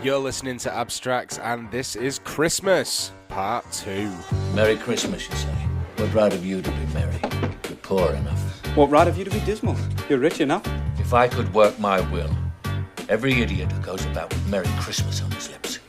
You're listening to Abstracts, and this is Christmas, Part 2. Merry Christmas, you say? What right have you to be merry? You're poor enough. What right have you to be dismal? You're rich enough. If I could work my will, every idiot who goes about with Merry Christmas on his lips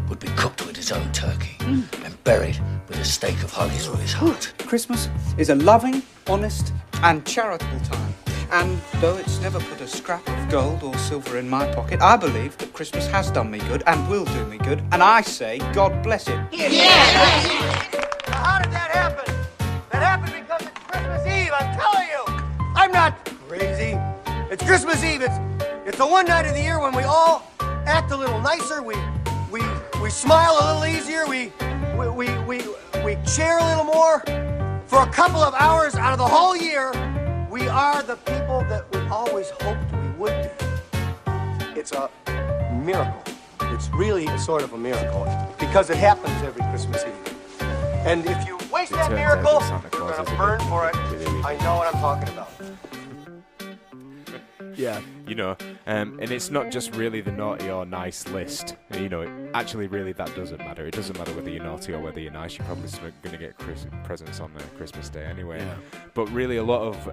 would be cooked with his own turkey and buried with a stake of holly through his heart. Christmas is a loving, honest, and charitable time. And though it's never put a scrap of gold or silver in my pocket, I believe that Christmas has done me good and will do me good. And I say, God bless it. How did that happen? That happened because it's Christmas Eve, I'm telling you. I'm not crazy. It's Christmas Eve. It's the one night of the year when we all act a little nicer. We smile a little easier. We share a little more. For a couple of hours out of the whole year, we are the people that we always hoped we would be. It's a miracle. It's really sort of a miracle because it happens every Christmas Eve. And if you waste that miracle, you're going to burn for it. I know what I'm talking about. Yeah. You know, and it's not just really the naughty or nice list. You know, actually, really, that doesn't matter. It doesn't matter whether you're naughty or whether you're nice. You're probably still going to get presents on Christmas Day anyway. Yeah. But really, a lot of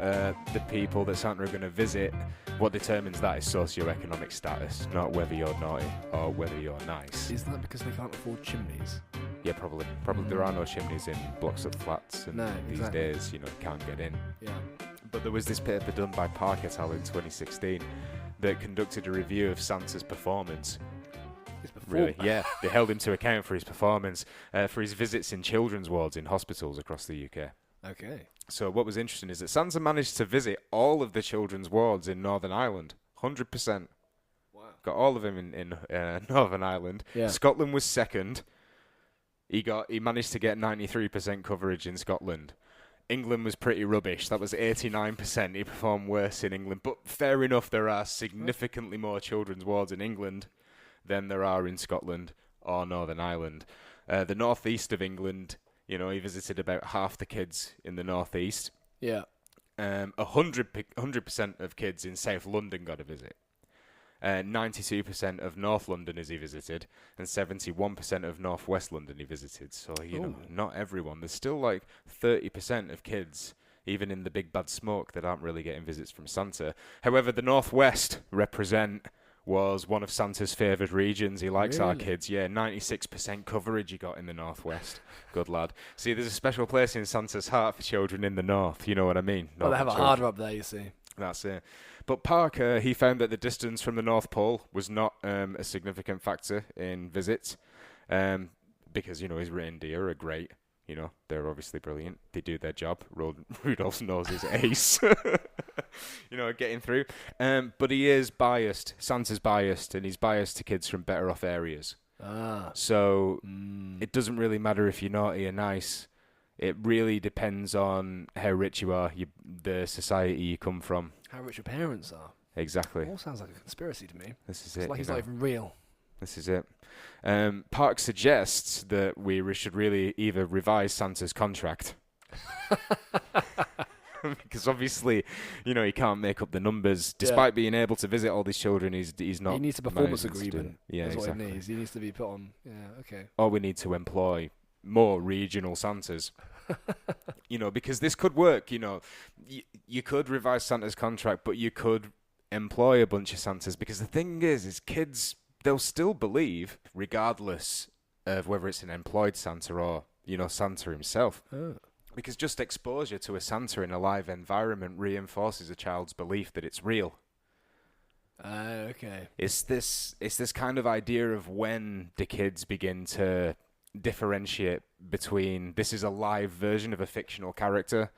the people that Santa are going to visit, what determines that is socioeconomic status, not whether you're naughty or whether you're nice. Isn't that because they can't afford chimneys? Yeah, probably. There are no chimneys in blocks of flats, and these days, you know, can't get in. Yeah. But there was this paper done by Park et al. In 2016 that conducted a review of Santa's performance. Really? Yeah. They held him to account for his performance, for his visits in children's wards in hospitals across the UK. Okay. So what was interesting is that Santa managed to visit all of the children's wards in Northern Ireland. 100%. Wow. Got all of them in Northern Ireland. Yeah. Scotland was second. He managed to get 93% coverage in Scotland. England was pretty rubbish. That was 89%. He performed worse in England. But fair enough, there are significantly more children's wards in England than there are in Scotland or Northern Ireland. The northeast of England, you know, he visited about half the kids in the northeast. Yeah. 100% of kids in South London got a visit. 92% of North London he visited, and 71% of North West London he visited. So, you know, not everyone. There's still like 30% of kids, even in the big bad smoke, that aren't really getting visits from Santa. However, the Northwest was one of Santa's favoured regions. He likes our kids. Yeah, 96% coverage he got in the Northwest. Good lad. See, there's a special place in Santa's heart for children in the North. You know what I mean? Well, they have it harder up there, you see. That's it. But Parker, he found that the distance from the North Pole was not a significant factor in visits, because, you know, his reindeer are great. You know, they're obviously brilliant. They do their job. Rudolph's nose is ace. You know, getting through. But he is biased. Santa's biased, and he's biased to kids from better off areas. So it doesn't really matter if you're naughty or nice. It really depends on how rich you are, the society you come from. How rich your parents are. Exactly. It all sounds like a conspiracy to me. This is it's it. Like it's not even real. This is it. Park suggests that we should really either revise Santa's contract. Because obviously, you know, he can't make up the numbers. Despite being able to visit all these children, he's not. He needs a performance agreement. Yeah, that's exactly. what he needs. He needs to be put on. Yeah, okay. Or we need to employ more regional Santas. You know, because this could work. You know, you could revise Santa's contract, but you could employ a bunch of Santas. Because the thing is kids, they'll still believe, regardless of whether it's an employed Santa or, you know, Santa himself. Because just exposure to a Santa in a live environment reinforces a child's belief that it's real. Okay. It's this kind of idea of when the kids begin to differentiate between this is a live version of a fictional character,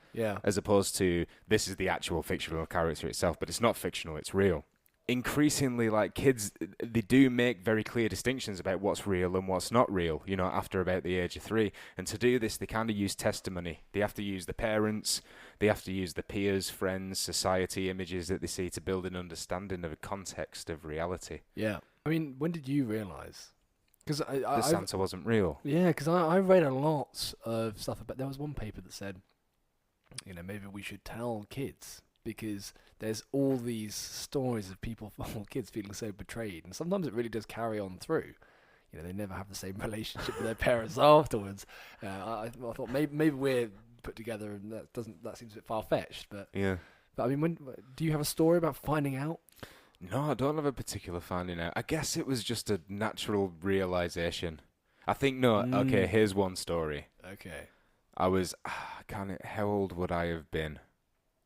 as opposed to this is the actual fictional character itself, but it's not fictional, it's real. Increasingly, like, kids, they do make very clear distinctions about what's real and what's not real, you know, after about the age of 3. And to do this, they kind of use testimony. They have to use the parents, they have to use the peers, friends, society images that they see to build an understanding of a context of reality. Yeah. I mean, when did you realise? Because Santa wasn't real. Yeah, because I read a lot of stuff about. There was one paper that said, you know, maybe we should tell kids because there's all these stories of people, kids feeling so betrayed, and sometimes it really does carry on through. You know, they never have the same relationship with their parents afterwards. I thought maybe we're put together, and that seems a bit far fetched. But Yeah. I mean, do you have a story about finding out? No, I don't have a particular finding out. I guess it was just a natural realization. I think, no, okay, here's one story. Okay. I was, how old would I have been?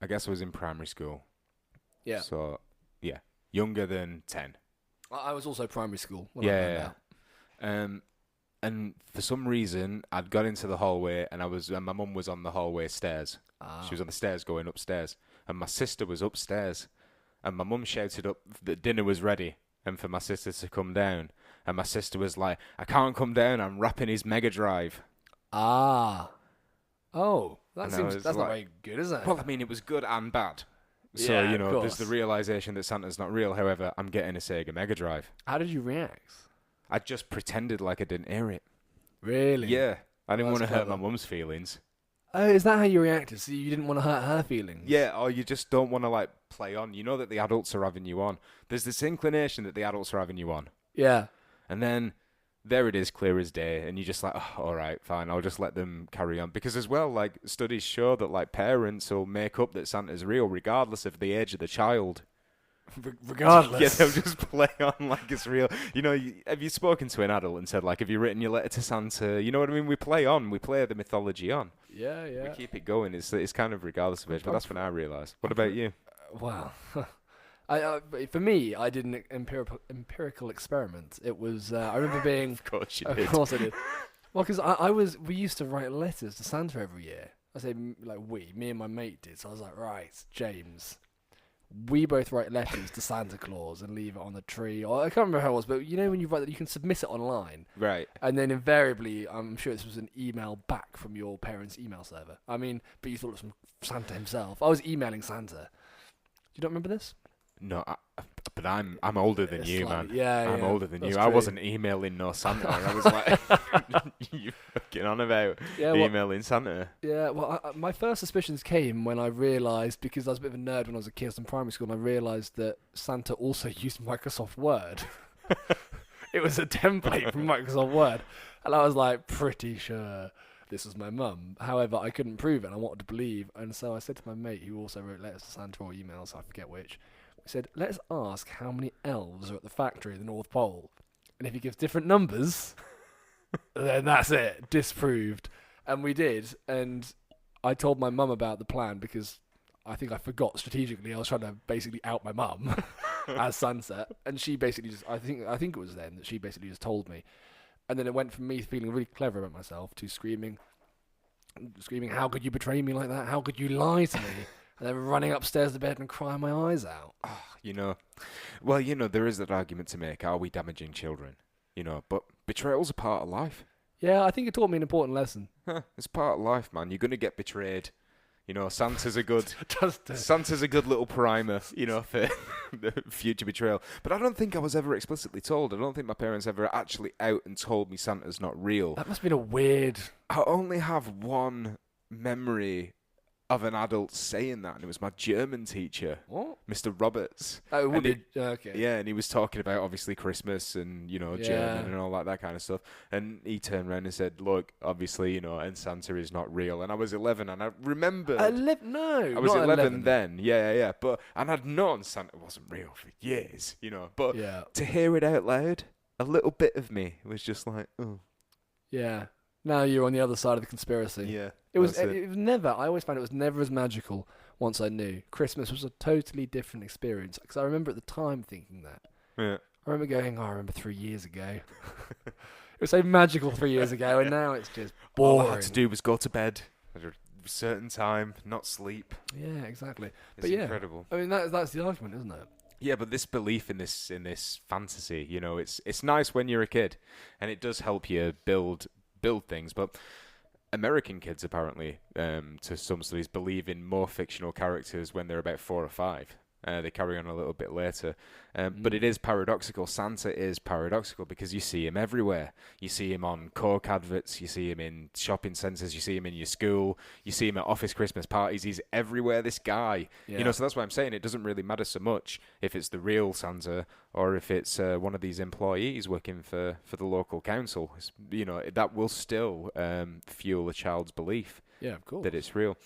I guess I was in primary school. Yeah. So, yeah, younger than 10. I was also primary school when I found Yeah. out. And for some reason, I'd got into the hallway, and my mum was on the hallway stairs. She was on the stairs going upstairs, and my sister was upstairs. And my mum shouted up that dinner was ready, and for my sister to come down. And my sister was like, "I can't come down. I'm wrapping his Mega Drive." Oh, And I that's was not like- very good, is it? Well, I mean, it was good and bad. So, Yeah, you of know, there's the course. realization that Santa's not real. However, I'm getting a Sega Mega Drive. How did you react? I just pretended like I didn't hear it. Really? Yeah. I didn't Well, want to that's hurt my clever. mum's feelings. Oh, is that how you reacted? So you didn't want to hurt her feelings? Yeah, or you just don't want to, like, play on. You know that the adults are having you on. There's this inclination that the adults are having you on. Yeah. And then there it is, clear as day. And you're just like, oh, all right, fine. I'll just let them carry on. Because as well, like, studies show that, like, parents will make up that Santa's real regardless of the age of the child. Regardless. Yeah, they'll just play on like it's real. You know, have you spoken to an adult and said, like, have you written your letter to Santa? You know what I mean? We play the mythology on. Yeah, We yeah. keep it going. It's kind of regardless of age, but that's when I realised. What about you? Wow. For me, I did an empirical experiment. It was, I remember being... Of course you Of did. course I did. Well, because we used to write letters to Santa every year. I say, me and my mate did. So I was like, right, James, we both write letters to Santa Claus and leave it on the tree. Or I can't remember how it was, but you know when you write that, you can submit it online. Right. And then invariably, I'm sure this was an email back from your parents' email server. I mean, but you thought it was from Santa himself. I was emailing Santa. You don't remember this? No, but I'm older than you, man. Yeah, I'm yeah, older than that's you. I true. wasn't emailing no Santa. I was like, you fucking on about emailing Santa. Yeah, well, my first suspicions came when I realised, because I was a bit of a nerd when I was a kid in primary school, and I realised that Santa also used Microsoft Word. It was a template from Microsoft Word. And I was like, pretty sure this was my mum. However, I couldn't prove it, and I wanted to believe. And so I said to my mate, who also wrote letters to Santa or emails, I forget which, I said, let's ask how many elves are at the factory at the North Pole. And if he gives different numbers, then that's it, disproved. And we did, and I told my mum about the plan because I think I forgot strategically. I was trying to basically out my mum as Sunset, and she basically just, I think it was then that she basically just told me. And then it went from me feeling really clever about myself to screaming, how could you betray me like that? How could you lie to me? And then running upstairs to bed and crying my eyes out. You know, well, you know, there is that argument to make. Are we damaging children? You know, but betrayal's a part of life. Yeah, I think it taught me an important lesson. It's part of life, man. You're gonna get betrayed. You know, Santa's a good Just Santa's a good little primer, you know, for the future betrayal. But I don't think I was ever explicitly told. I don't think my parents ever actually out and told me Santa's not real. that must have been a weird... I only have one memory of an adult saying that, and it was my German teacher, What? Mr. Roberts. Oh, it would And be... Okay. Yeah, and he was talking about, obviously, Christmas and, you know, Yeah. German and all that kind of stuff. And he turned around and said, look, obviously, you know, and Santa is not real. And I was 11, and I remembered... No, I was not 11 then, yeah. But, and I'd known Santa wasn't real for years, you know. But Yeah. to hear it out loud, a little bit of me was just like, oh, Yeah. Now you're on the other side of the conspiracy. yeah. It was that's it was never, I always found it was never as magical once I knew. Christmas was a totally different experience. Because I remember at the time thinking that. Yeah. I remember going, I remember 3 years ago. It was so magical 3 years ago, and now it's just All boring. I had to do was go to bed at a certain time, not sleep. Yeah, exactly. It's But yeah, incredible. I mean, that's the argument, isn't it? Yeah, but this belief in this fantasy, you know, it's nice when you're a kid, and it does help you build things. But American kids apparently, to some studies, believe in more fictional characters when they're about 4 or 5. They carry on a little bit later. But it is paradoxical. Santa is paradoxical because you see him everywhere. You see him on Coke adverts. You see him in shopping centres. You see him in your school. You see him at office Christmas parties. He's everywhere, this guy. Yeah. You know, so that's why I'm saying it doesn't really matter so much if it's the real Santa or if it's one of these employees working for the local council. You know, that will still fuel a child's belief Yeah, of course. that it's real.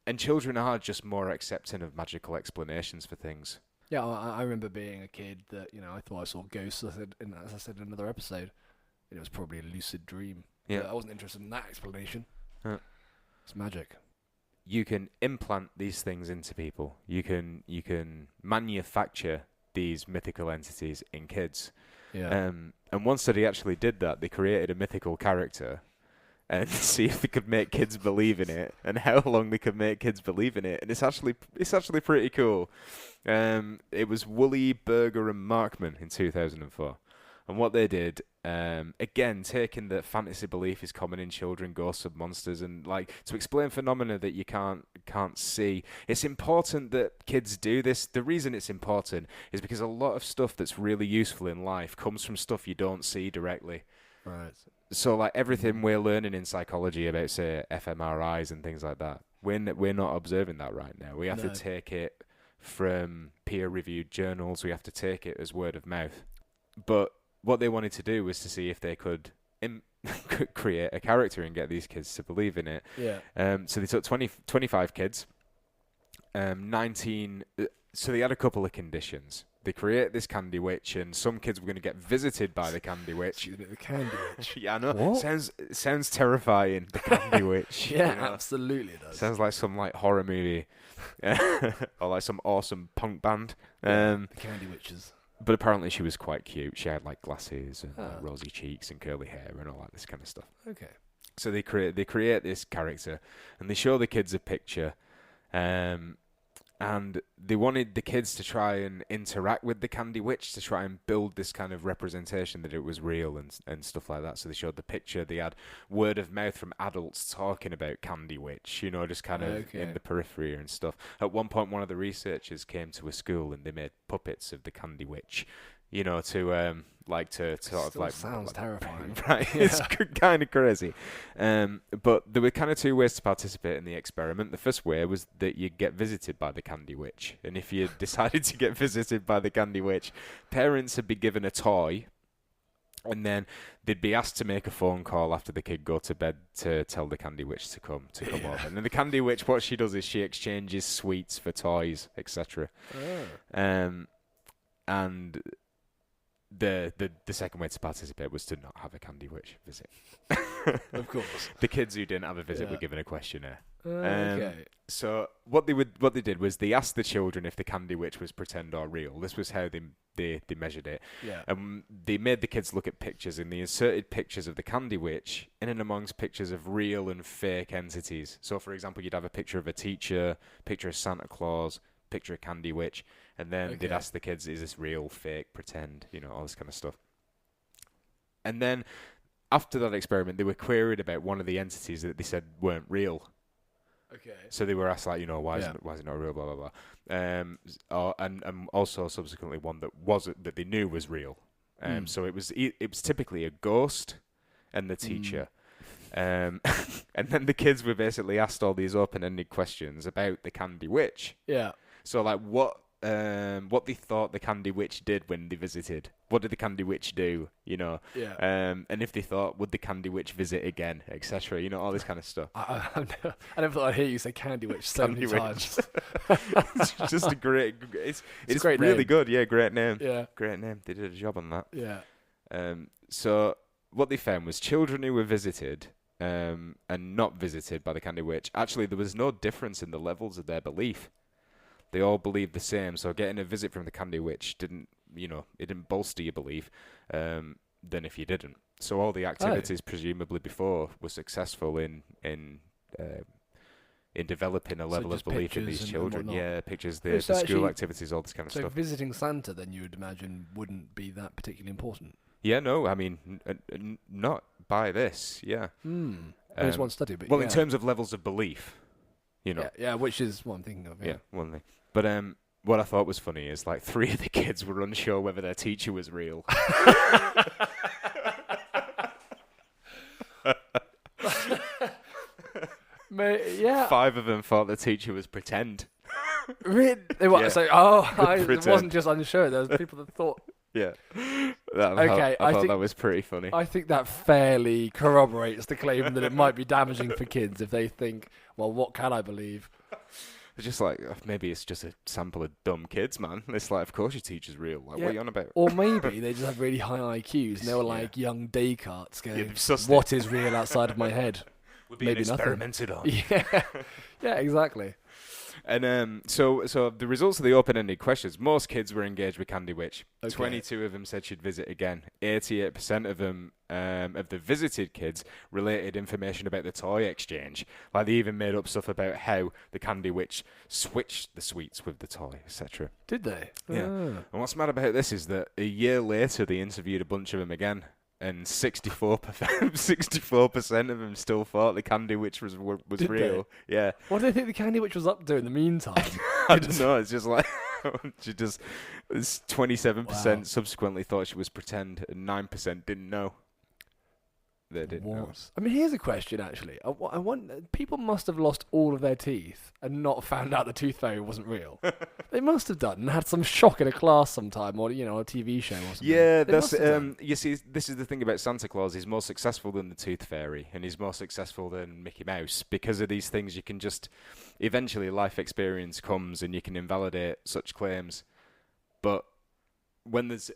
And children are just more accepting of magical explanations for things. Yeah, I remember being a kid that, you know, I thought I saw ghosts. As I said in another episode, it was probably a lucid dream. Yeah. But I wasn't interested in that explanation. Huh. It's magic. You can implant these things into people. You can manufacture these mythical entities in kids. Yeah. And one study actually did that. They created a mythical character and see if they could make kids believe in it and how long they could make kids believe in it. And it's actually pretty cool. It was Woolley, Berger and Markman in 2004. And what they did, again, taking that fantasy belief is common in children, ghosts and monsters, and like to explain phenomena that you can't see. It's important that kids do this. The reason it's important is because a lot of stuff that's really useful in life comes from stuff you don't see directly. Right. So, like, everything we're learning in psychology about, say, fMRIs and things like that, we're not observing that right now. We have to take it from peer-reviewed journals. We have to take it as word of mouth. But what they wanted to do was to see if they could create a character and get these kids to believe in it. Yeah. So they took 25 kids, 19... So they had a couple of conditions. They create this candy witch, and some kids were going to get visited by the candy witch. The candy witch. Yeah, I know. What? Sounds terrifying. The candy witch. Yeah, you know? absolutely it does. Sounds like some like horror movie, or like some awesome punk band. The candy witches. But apparently she was quite cute. She had like glasses and Ah. rosy cheeks and curly hair and all that this kind of stuff. Okay. So they create this character, and they show the kids a picture, and they wanted the kids to try and interact with the candy witch to try and build this kind of representation that it was real and stuff like that. So they showed the picture. They had word of mouth from adults talking about candy witch, you know, just kind of in the periphery and stuff. At one point, one of the researchers came to a school and they made puppets of the candy witch, you know, to sort of like sounds terrifying. Right, it's kind of crazy. But there were kind of two ways to participate in the experiment. The first way was that you get visited by the candy witch, and if you decided to get visited by the candy witch, parents would be given a toy, and then they'd be asked to make a phone call after the kid go to bed to tell the candy witch to come over. And then the candy witch, what she does is she exchanges sweets for toys, etc. And the second way to participate was to not have a candy witch visit. Of course. The kids who didn't have a visit were given a questionnaire. Okay. So what they did was they asked the children if the candy witch was pretend or real. This was how they measured it. Yeah. They made the kids look at pictures, and they inserted pictures of the candy witch in and amongst pictures of real and fake entities. So, for example, you'd have a picture of a teacher, picture of Santa Claus, picture of candy witch, and then they'd ask the kids, is this real, fake, pretend, you know, all this kind of stuff. And then after that experiment, they were queried about one of the entities that they said weren't real. Okay. So they were asked, like, you know, why is it not real, blah, blah, blah. And also subsequently one that they knew was real. So it was typically a ghost and the teacher. And then the kids were basically asked all these open-ended questions about the candy witch. Yeah. So, like, what they thought the candy witch did when they visited. What did the candy witch do, you know? Yeah. And if they thought, would the candy witch visit again, etc., you know, all this kind of stuff. I never thought I'd hear you say candy witch so many times. It's just a great... It's a great really name. good, yeah, great name. Yeah. Great name. They did a job on that. Yeah. So what they found was children who were visited and not visited by the candy witch, actually there was no difference in the levels of their belief. They all believed the same, so getting a visit from the candy witch didn't bolster your belief than if you didn't. So all the activities presumably before were successful in developing a level of belief in these children. Yeah, pictures, the school activities, all this kind of stuff. So visiting Santa, then you would imagine, wouldn't be that particularly important. Yeah, no, I mean, not by this, yeah. There's one study, but in terms of levels of belief, you know. Yeah, which is what I'm thinking of. Yeah, one thing. But what I thought was funny is like 3 of the kids were unsure whether their teacher was real. Yeah. 5 of them thought the teacher was pretend. Really? Yeah. So, it Pretend. wasn't just unsure. There was people that thought. Yeah. Okay, I thought think- that was pretty funny. I think that fairly corroborates the claim that it might be damaging for kids if they think, well, what can I believe? It's just like, maybe it's just a sample of dumb kids, man. It's like, of course your teacher's real. Like, Yeah. what are you on about? Or maybe they just have really high IQs and they were Yeah. like young Descartes going, they've sussed what is real outside of my head? We're being maybe nothing. experimented on. Yeah, yeah, exactly. And so the results of the open-ended questions, most kids were engaged with Candy Witch. Okay. 22 of them said she'd visit again. 88% of them, of the visited kids, related information about the toy exchange. Like, they even made up stuff about how the Candy Witch switched the sweets with the toy, etc. Did they? Yeah. Ah. And what's mad about this is that a year later, they interviewed a bunch of them again. And 64% of them still thought the Candy Witch was Did real. Yeah. What do they think the Candy Witch was up to in the meantime? I don't know. It's just like it's 27% Wow. subsequently thought she was pretend, and 9% didn't know. They didn't know. What? I mean, here's a question actually. I want people must have lost all of their teeth and not found out the tooth fairy wasn't real. They must have done and had some shock in a class sometime, or a TV show or something. Yeah, They that's must have done. you see, this is the thing about Santa Claus. He's more successful than the Tooth Fairy, and he's more successful than Mickey Mouse because of these things. You can just eventually life experience comes, and you can invalidate such claims. But when there's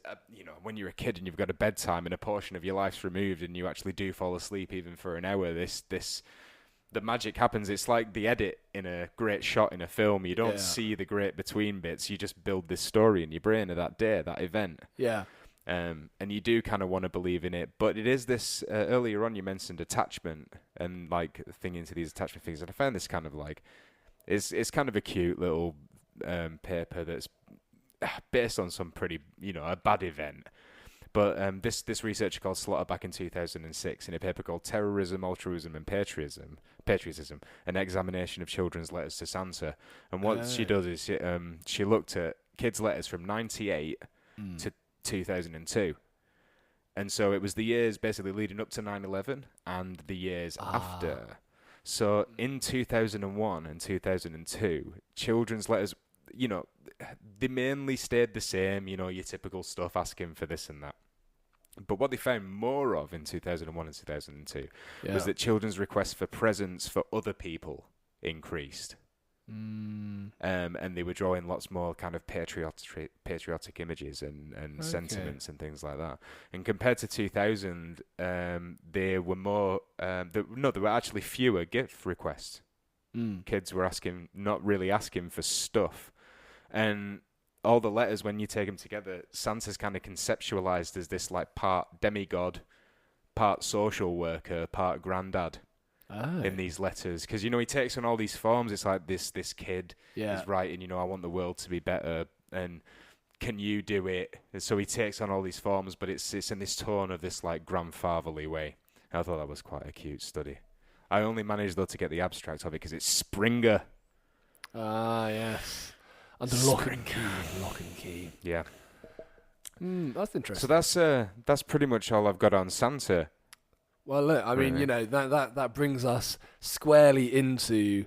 when you're a kid and you've got a bedtime and a portion of your life's removed, and you actually do fall asleep even for an hour, the magic happens. It's like the edit in a great shot in a film. You don't Yeah. see the great between bits. You just build this story in your brain of that day, that event. Yeah. And you do kind of want to believe in it. But it is this, earlier on you mentioned attachment and like thing into these attachment things. And I found this kind of like, it's kind of a cute little paper that's based on some pretty, a bad event. But this researcher called Slaughter back in 2006 in a paper called Terrorism, Altruism and Patriotism, an examination of children's letters to Santa. And what she does is she looked at kids' letters from 98 to 2002. And so it was the years basically leading up to 9/11 and the years after. So in 2001 and 2002, children's letters, they mainly stayed the same, your typical stuff, asking for this and that. But what they found more of in 2001 and 2002 was that children's requests for presents for other people increased. And they were drawing lots more kind of patriotic images and sentiments and things like that. And compared to 2000, there were more. There were actually fewer gift requests. Kids were not really asking for stuff, and all the letters, when you take them together, Santa's kind of conceptualized as this like part demigod, part social worker, part granddad. In these letters, because he takes on all these forms. It's like this kid is writing, I want the world to be better, and can you do it? And so he takes on all these forms, but it's in this tone of this like grandfatherly way. I thought that was quite a cute study. I only managed though to get the abstract of it because it's Springer. Ah, yes. Under lock and key. Yeah. That's interesting. So that's pretty much all I've got on Santa. Well, look, I mean, Really? that brings us squarely into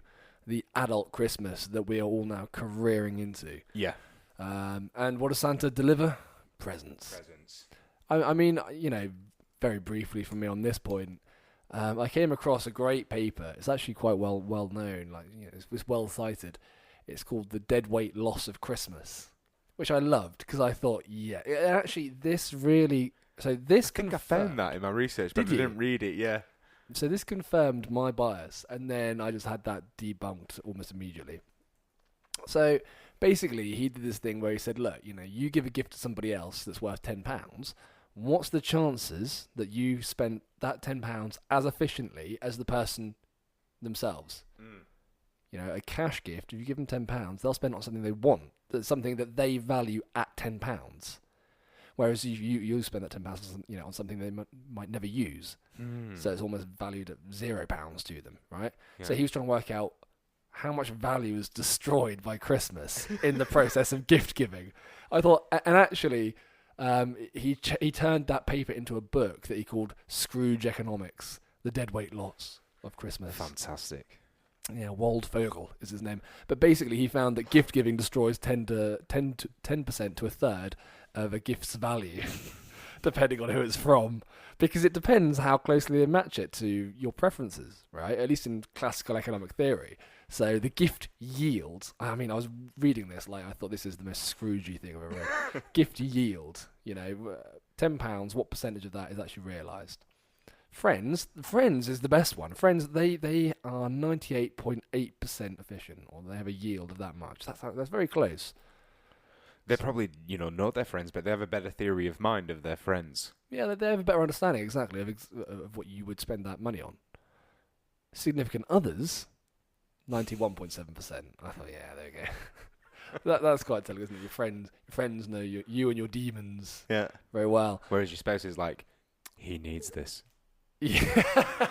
the adult Christmas that we are all now careering into. Yeah. And what does Santa deliver? Presents. I mean, very briefly from me on this point, I came across a great paper. It's actually quite well known. Like, it's well cited. It's called "The Deadweight Loss of Christmas," which I loved because I thought, this really. So this I think I found that in my research, but I didn't read it. Yeah. So this confirmed my bias, and then I just had that debunked almost immediately. So basically, he did this thing where he said, "Look, you give a gift to somebody else that's worth £10. What's the chances that you spent that £10 as efficiently as the person themselves? A cash gift. If you give them £10, they'll spend it on something they want, that's something that they value at £10." Whereas you spend that £10 on something they might never use, so it's almost valued at £0 to them, right? Yeah. So he was trying to work out how much value is destroyed by Christmas in the process of gift giving. I thought, and actually, he turned that paper into a book that he called Scrooge Economics, the Deadweight Loss of Christmas. Fantastic. Yeah, Waldvogel is his name. But basically, he found that gift giving destroys 10% to a third of a gift's value, depending on who it's from, because it depends how closely they match it to your preferences, right? At least in classical economic theory. So the gift yield, I mean, I was reading this, like, I thought this is the most Scroogey thing I've ever read. Gift yield, you know, £10, what percentage of that is actually realised? Friends is the best one. Friends, they are 98.8% efficient, or they have a yield of that much. That's very close. They probably, know their friends, but they have a better theory of mind of their friends. Yeah, they have a better understanding, exactly, of what you would spend that money on. Significant others, 91.7%. I thought, yeah, there you go. That's quite telling, isn't it? Your friends know you and your demons very well. Whereas your spouse is like, he needs this. Yeah.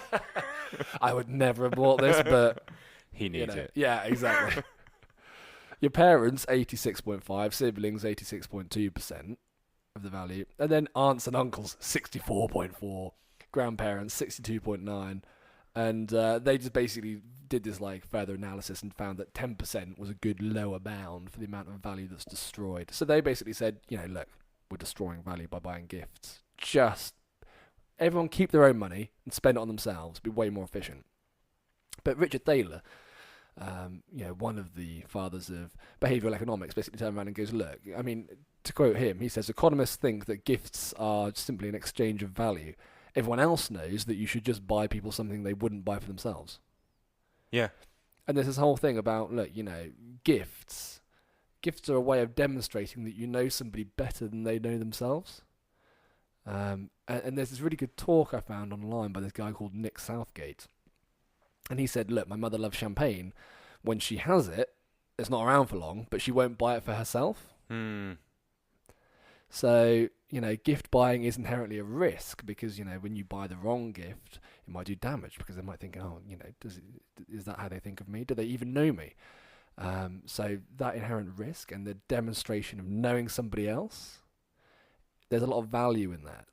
I would never have bought this, but he needs it. Yeah, exactly. Your parents, 86.5%, siblings, 86.2% of the value, and then aunts and uncles, 64.4%, grandparents, 62.9%, and they just basically did this like further analysis and found that 10% was a good lower bound for the amount of value that's destroyed. So they basically said, look, we're destroying value by buying gifts. Just everyone keep their own money and spend it on themselves. Be way more efficient. But Richard Thaler, one of the fathers of behavioural economics, basically turned around and goes, look, I mean, to quote him, he says, economists think that gifts are simply an exchange of value. Everyone else knows that you should just buy people something they wouldn't buy for themselves. Yeah. And there's this whole thing about, look, gifts. Gifts are a way of demonstrating that you know somebody better than they know themselves. And there's this really good talk I found online by this guy called Nick Southgate. And he said, look, my mother loves champagne. When she has it, it's not around for long, but she won't buy it for herself. So, gift buying is inherently a risk because, when you buy the wrong gift, it might do damage because they might think, is that how they think of me? Do they even know me? So that inherent risk and the demonstration of knowing somebody else, there's a lot of value in that.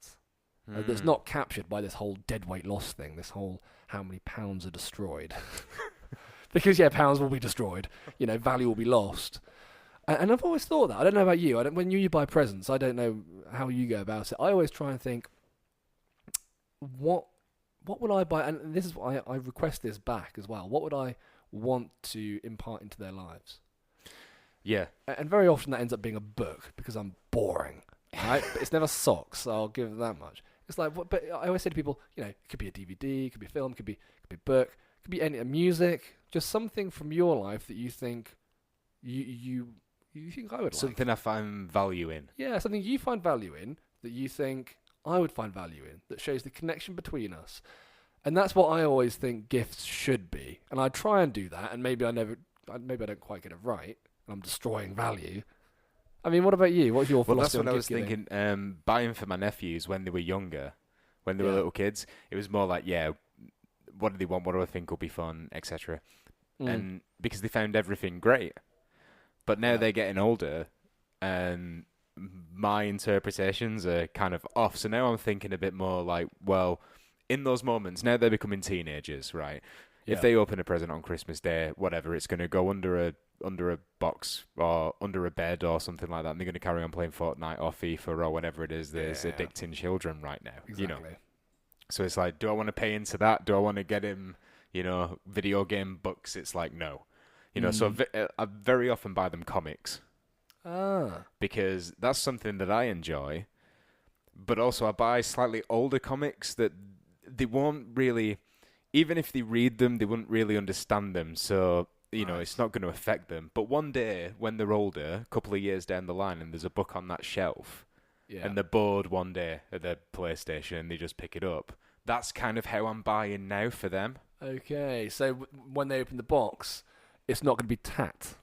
That's not captured by this whole deadweight loss thing, this whole how many pounds are destroyed. Because, pounds will be destroyed. Value will be lost. And I've always thought that. I don't know about you. When you buy presents, I don't know how you go about it. I always try and think, what would I buy? And this is why I request this back as well. What would I want to impart into their lives? Yeah. And very often that ends up being a book because I'm boring. Right? But it's never socks, so I'll give it that much. It's like, but I always say to people, it could be a DVD, it could be a film, it could be a book, it could be any music, just something from your life that you think you think I would something like. I find value in. Yeah, something you find value in that you think I would find value in, that shows the connection between us. And that's what I always think gifts should be. And I try and do that, and maybe I don't quite get it right, and I'm destroying value. I mean, what about you? What's your philosophy on gift giving? That's what I was thinking. Buying for my nephews when they were younger, when they were little kids, it was more like, what do they want? What do I think will be fun, etc. And because they found everything great. But now they're getting older, and my interpretations are kind of off. So now I'm thinking a bit more like, well, in those moments, now they're becoming teenagers, right? Yeah. If they open a present on Christmas Day, whatever, it's going to go under a box or under a bed or something like that, and they're going to carry on playing Fortnite or FIFA or whatever it is that's addicting children right now. Exactly. So it's like, do I want to pay into that? Do I want to get him, video game books? It's like, no. So I very often buy them comics. Because that's something that I enjoy. But also I buy slightly older comics that they won't really, even if they read them, they wouldn't really understand them. So, it's not going to affect them. But one day, when they're older, a couple of years down the line, and there's a book on that shelf, and they're bored one day at their PlayStation, and they just pick it up. That's kind of how I'm buying now for them. Okay, so when they open the box, it's not going to be tat.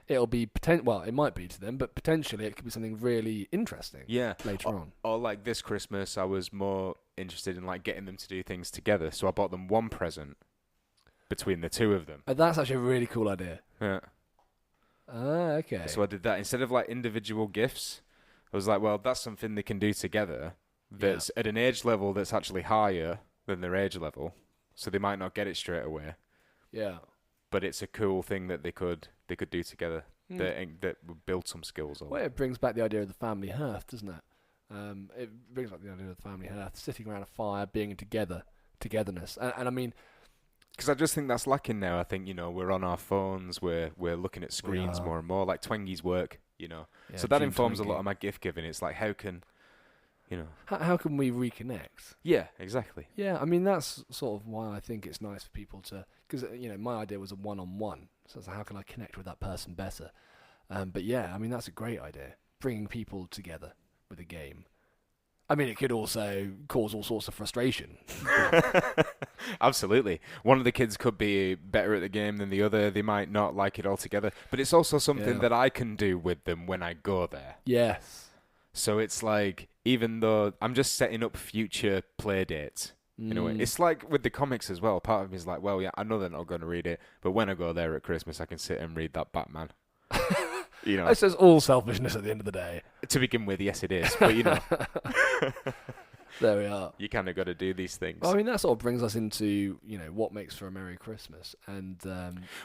It'll be it might be to them, but potentially it could be something really interesting. Later on. Or like this Christmas, I was more interested in like getting them to do things together, so I bought them one present, between the two of them. That's actually a really cool idea. Yeah. Okay. So I did that instead of like individual gifts. I was like, well, that's something they can do together. That's at an age level that's actually higher than their age level, so they might not get it straight away. Yeah. But it's a cool thing that they could do together. That would build some skills. Well, it brings back the idea of the family hearth, doesn't it? It brings back the idea of the family hearth, sitting around a fire, being togetherness. And I mean, because I just think that's lacking now. I think, you know, we're on our phones, we're looking at screens more and more, like Twengy's work, you know. Yeah, so that June informs a Twenge. lot of my gift giving. It's like, how can, you know. how can we reconnect? Yeah, exactly. Yeah, I mean, that's sort of why I think it's nice for people to, because, you know, my idea was a one-on-one. So it's like, how can I connect with that person better? But yeah, I mean, that's a great idea. Bringing people together with a game. I mean, it could also cause all sorts of frustration. Absolutely. One of the kids could be better at the game than the other. They might not like it altogether. But it's also something that I can do with them when I go there. Yes. So it's like, even though I'm just setting up future play dates, in a way. It's like with the comics as well. Part of me is like, well, yeah, I know they're not going to read it, but when I go there at Christmas, I can sit and read that Batman. You know, It's just all selfishness at the end of the day. to begin with, yes, it is. But, you know, There we are. you kind of got to do these things. Well, I mean, that sort of brings us into, you know, what makes for a Merry Christmas. And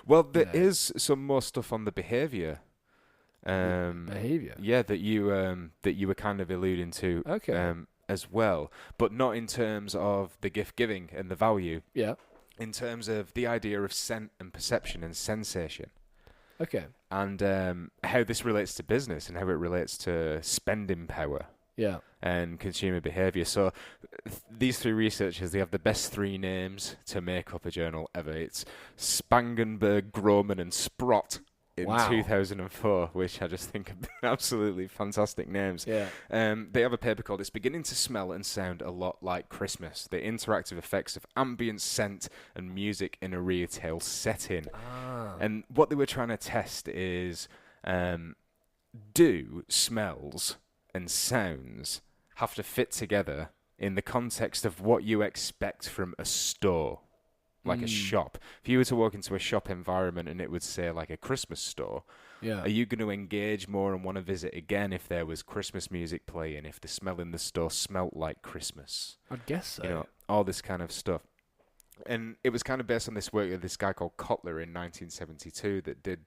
Well, there is some more stuff on the behaviour. behaviour. Yeah, that you were kind of alluding to. Okay. As well, but not in terms of the gift giving and the value. Yeah. In terms of the idea of scent and perception and sensation, Okay. and how this relates to business and how it relates to spending power Yeah. and consumer behaviour. So these three researchers, they have the best three names to make up a journal ever. It's Spangenberg, Groman and Sprott in Wow. 2004, which I just think are absolutely fantastic names. Yeah. They have a paper called It's Beginning to Smell and Sound a Lot Like Christmas, the interactive effects of ambient scent and music in a retail setting. And what they were trying to test is, do smells and sounds have to fit together in the context of what you expect from a store, like a shop? If you were to walk into a shop environment and it would say like a Christmas store, Yeah. are you going to engage more and want to visit again if there was Christmas music playing, if the smell in the store smelt like Christmas? I'd guess so. You know, all this kind of stuff. And it was kind of based on this work of this guy called Kotler in 1972 that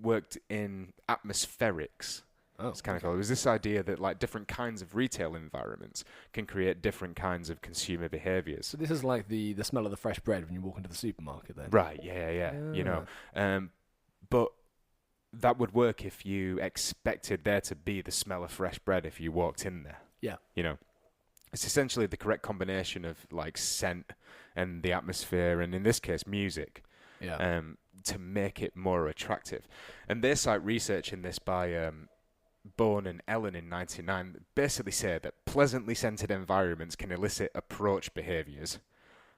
worked in atmospherics. Oh, It's kind of cool. It was this idea that like different kinds of retail environments can create different kinds of consumer behaviors. So this is like the smell of the fresh bread when you walk into the supermarket then. Right, yeah. You know, but that would work if you expected there to be the smell of fresh bread if you walked in there. Yeah. You know, it's essentially the correct combination of like scent and the atmosphere, and in this case, music, Yeah. to make it more attractive. And they cite research in this by Bourne and Ellen in 1999 that basically say that pleasantly scented environments can elicit approach behaviours,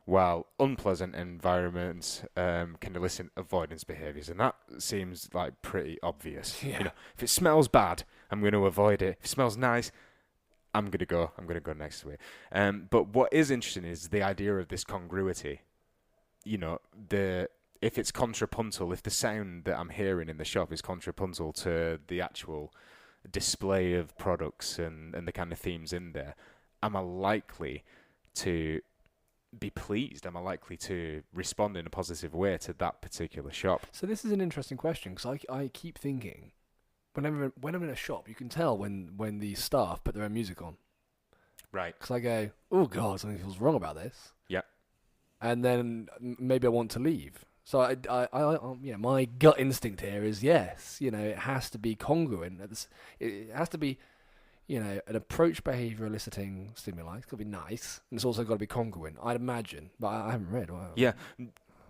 while unpleasant environments can elicit avoidance behaviours. And that seems like pretty obvious. Yeah. You know, if it smells bad, I'm going to avoid it. If it smells nice, I'm going to go next to it. But what is interesting is the idea of this congruity. You know, if it's contrapuntal, if the sound that I'm hearing in the shop is contrapuntal to the actual display of products and the kind of themes in there, am I likely to be pleased? Am I likely to respond in a positive way to that particular shop? So this is an interesting question because I keep thinking, when I'm in a shop, you can tell when the staff put their own music on. Right. Because I go, oh God, something feels wrong about this. Yeah. And then maybe I want to leave. So I my gut instinct here is yes. You know, it has to be congruent. It has to be, you know, an approach behaviour eliciting stimuli. It's got to be nice, and it's also got to be congruent. I'd imagine, but I haven't read. Yeah.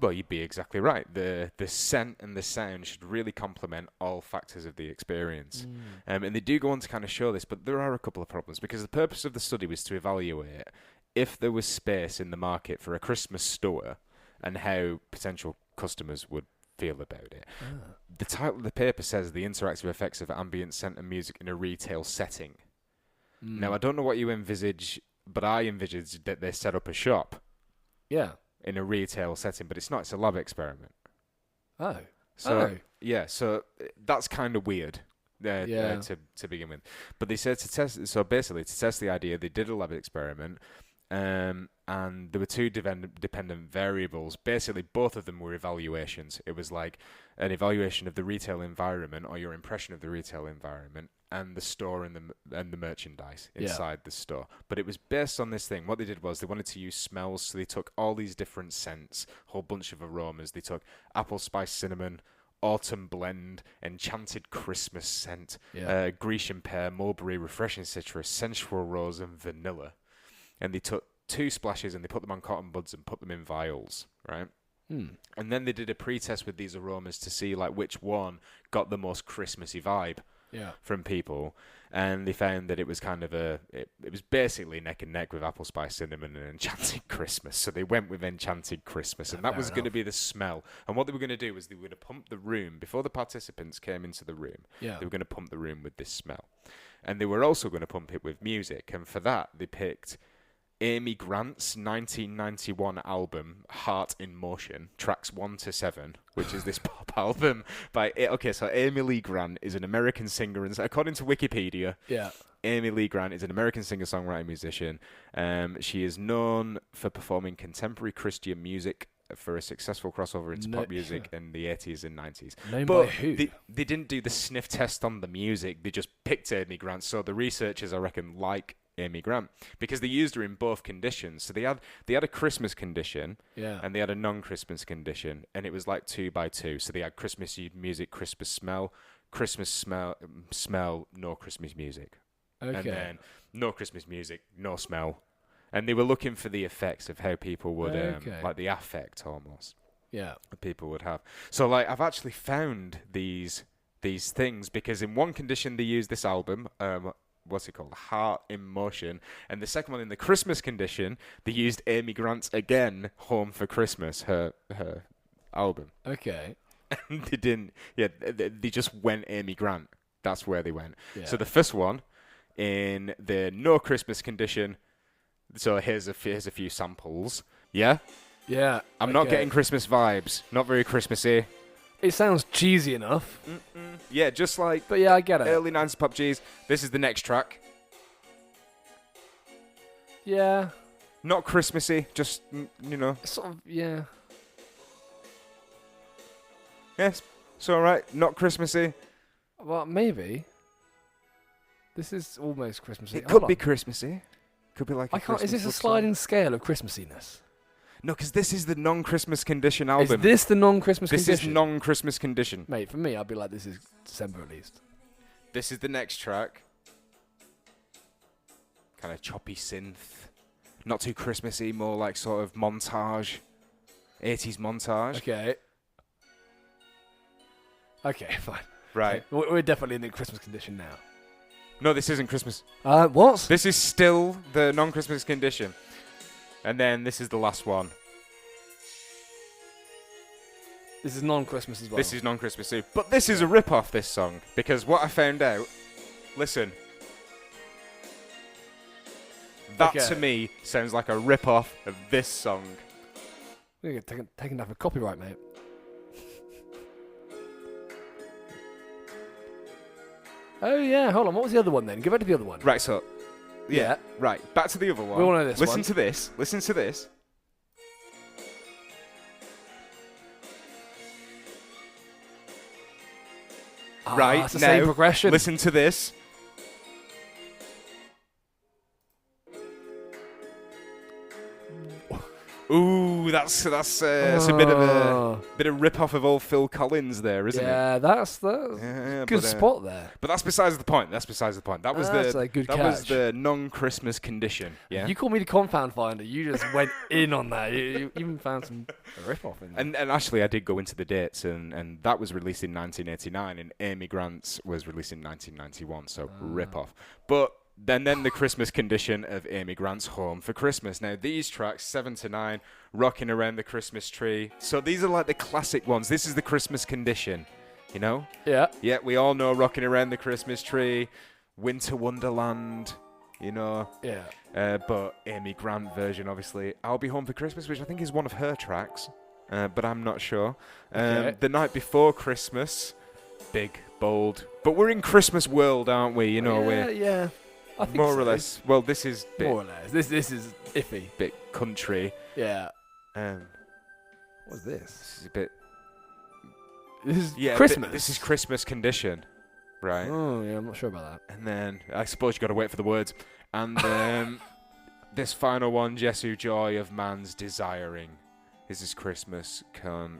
Well, you'd be exactly right. The scent and the sound should really complement all factors of the experience. And they do go on to kind of show this, but there are a couple of problems, because the purpose of the study was to evaluate if there was space in the market for a Christmas store and how potential customers would feel about it. The title of the paper says the interactive effects of ambient scent and music in a retail setting. Now, I don't know what you envisage, but I envisaged that they set up a shop. Yeah. in a retail setting, but it's not. It's a lab experiment. Oh. So yeah, so that's kind of weird. To begin with, but they said to test. So basically, to test the idea, they did a lab experiment, and there were two dependent variables. Basically, both of them were evaluations. It was like an evaluation of the retail environment or your impression of the retail environment and the store and the merchandise inside the store. But it was based on this thing. What they did was they wanted to use smells, so they took all these different scents, a whole bunch of aromas. They took apple spice cinnamon, autumn blend, enchanted Christmas scent, Grecian pear, mulberry, refreshing citrus, sensual rose, and vanilla. And they took 2 splashes and they put them on cotton buds and put them in vials, right? And then they did a pre-test with these aromas to see like which one got the most Christmassy vibe from people. And they found that it was kind of it was basically neck and neck with apple spice cinnamon and enchanted Christmas. So they went with enchanted Christmas, and that was going to be the smell. And what they were going to do was they were going to pump the room before the participants came into the room. They were going to pump the room with this smell, and they were also going to pump it with music. And for that, they picked Amy Grant's 1991 album Heart in Motion, tracks 1 to 7, which is this pop album by... Okay, so Amy Lee Grant is an American singer, and according to Wikipedia, Amy Lee Grant is an American singer-songwriter musician. She is known for performing contemporary Christian music for a successful crossover into pop music in the 80s and 90s. Known by who? They didn't do the sniff test on the music. They just picked Amy Grant. So the researchers, I reckon, like Amy Grant, because they used her in both conditions. So they had a Christmas condition, and they had a non-Christmas condition, and it was like 2 by 2. So they had Christmas music, Christmas smell, no Christmas music, and then no Christmas music, no smell, and they were looking for the effects of how people would like the affect almost, that people would have. So like I've actually found these things because in one condition they used this album. What's it called? Heart in Motion. And the second one, in the Christmas condition, they used Amy Grant's again, Home for Christmas, her album. Okay. And they didn't, they just went Amy Grant. That's where they went. So the first one, in the no Christmas condition, so here's a few samples. Yeah? Yeah. I'm not getting Christmas vibes. Not very Christmassy. It sounds cheesy enough. Yeah, just like... But yeah, I get it. Early 90s pop cheese. This is the next track. Yeah. Not Christmassy, just, you know. Sort of, yeah. Yes, it's alright. Not Christmassy. Well, maybe. This is almost Christmassy. It could be Christmassy. Could be like Is this a sliding scale of Christmassiness? No, because this is the non-Christmas condition album. Is this the non-Christmas condition? This is non-Christmas condition. Mate, for me, I'd be like, this is December at least. This is the next track. Kind of choppy synth. Not too Christmassy, more like sort of montage. 80s montage. Okay, fine. Right. We're definitely in the Christmas condition now. No, this isn't Christmas. What? This is still the non-Christmas condition. And then this is the last one. This is non-Christmas as well. This is non-Christmas too. But this is a rip-off, this song. Because what I found out... Listen. That to me sounds like a rip-off of this song. We're going to get taken down for copyright, mate. Oh, yeah. Hold on. What was the other one then? Go back to the other one. Right, so... Yeah. Right. Back to the other one. We all know this Listen one. to this. Listen to this. Right. It's the now, same progression. Listen to this. Ooh, that's a bit of rip off of old Phil Collins there, isn't it? Yeah, that's good spot there. But that's besides the point. That was was the non-Christmas condition. Yeah. You call me the confound finder. You just went in on that. You even found some rip off in there. And actually, I did go into the dates, and that was released in 1989, and Amy Grant's was released in 1991. So rip off, but. Then the Christmas condition of Amy Grant's Home for Christmas. Now, these tracks, 7 to 9, Rocking Around the Christmas Tree. So these are like the classic ones. This is the Christmas condition, you know? Yeah. Yeah, we all know Rocking Around the Christmas Tree, Winter Wonderland, you know. Yeah. But Amy Grant version, obviously, I'll Be Home for Christmas, which I think is one of her tracks, but I'm not sure. Okay. The Night Before Christmas, big, bold. But we're in Christmas world, aren't we? You know, we're Yeah. I think more so. or less. Well, this is More or less. This is iffy. bit country. Yeah. This What's this? is a bit. This is Yeah, Christmas. This is Christmas condition, right? Oh yeah, I'm not sure about that. And then I suppose you got to wait for the words. And this final one, Jesu Joy of Man's Desiring. This is Christmas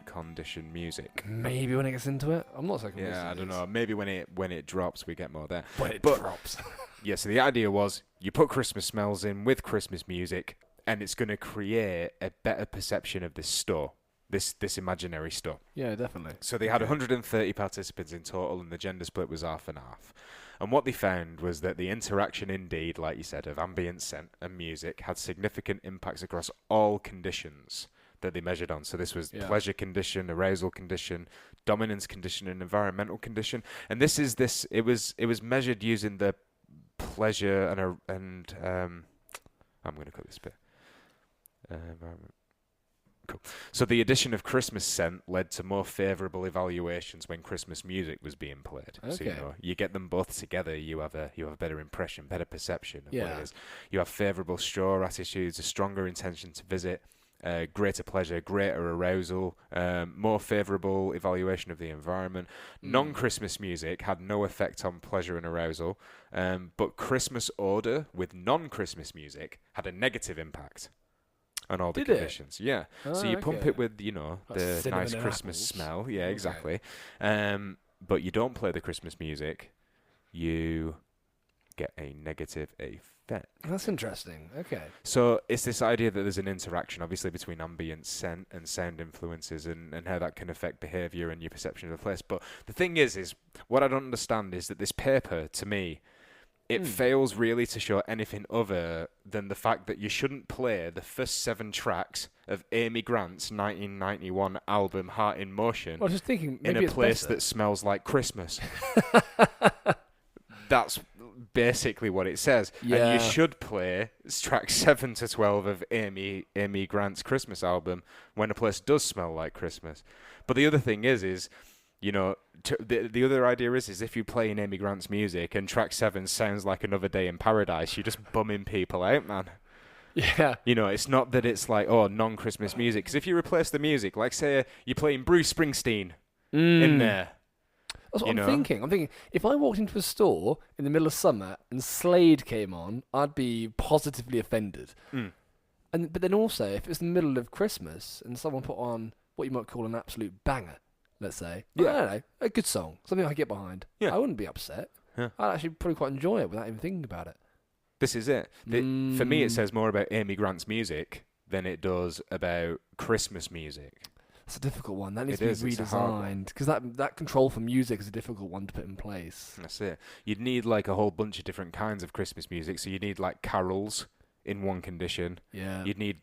condition music. Maybe when it gets into it, I'm not so convinced. Yeah, I it don't is. know. Maybe when it drops, we get more there. When it But- drops. Yeah, so the idea was you put Christmas smells in with Christmas music, and it's going to create a better perception of this store, this imaginary store. Yeah, definitely. So they had 130 participants in total, and the gender split was half and half. And what they found was that the interaction, indeed, like you said, of ambient scent and music had significant impacts across all conditions that they measured on. So this was pleasure condition, arousal condition, dominance condition, and environmental condition. And it was measured using the pleasure and I'm going to cut this bit. Environment. Cool. So the addition of Christmas scent led to more favourable evaluations when Christmas music was being played. So Okay. you get them both together, you have a better impression, better perception of what Yeah. it is. You have favourable store attitudes, a stronger intention to visit, greater pleasure, greater arousal, more favourable evaluation of the environment. Non-Christmas music had no effect on pleasure and arousal, but Christmas order with non-Christmas music had a negative impact on all the Did it? conditions. Yeah. Oh, So you pump okay. it with, you know, Like the cinnamon nice and Christmas apples. smell. Yeah, Okay. exactly. But you don't play the Christmas music, you get a negative effect. That's interesting. Okay. So it's this idea that there's an interaction, obviously, between ambient scent and sound influences and how that can affect behaviour and your perception of the place. But the thing is what I don't understand is that this paper, to me, it fails really to show anything other than the fact that you shouldn't play the first 7 tracks of Amy Grant's 1991 album Heart in Motion Well, I was just thinking in maybe a it's place better. that smells like Christmas. That's basically what it says. And Yeah. you should play track 7 to 12 of Amy Grant's Christmas album when a place does smell like Christmas. But the other thing is you know, the other idea is if you play in Amy Grant's music and track 7 sounds like Another Day in Paradise, you're just bumming people out, man. Yeah. You know, it's not that it's like, oh, non-Christmas music. Because if you replace the music, like say you're playing Bruce Springsteen in there. That's what You I'm know? thinking. I'm thinking if I walked into a store in the middle of summer and Slade came on, I'd be positively offended. But then also, if it's the middle of Christmas and someone put on what you might call an absolute banger, let's say, I don't know, a good song, something I get behind, Yeah. I wouldn't be upset. Yeah. I'd actually probably quite enjoy it without even thinking about it. This is it. For me, it says more about Amy Grant's music than it does about Christmas music. It's a difficult one. That needs It to is, be it's a hard one. redesigned because that control for music is a difficult one to put in place. That's it. You'd need like a whole bunch of different kinds of Christmas music. So you need like carols in one condition. Yeah. You'd need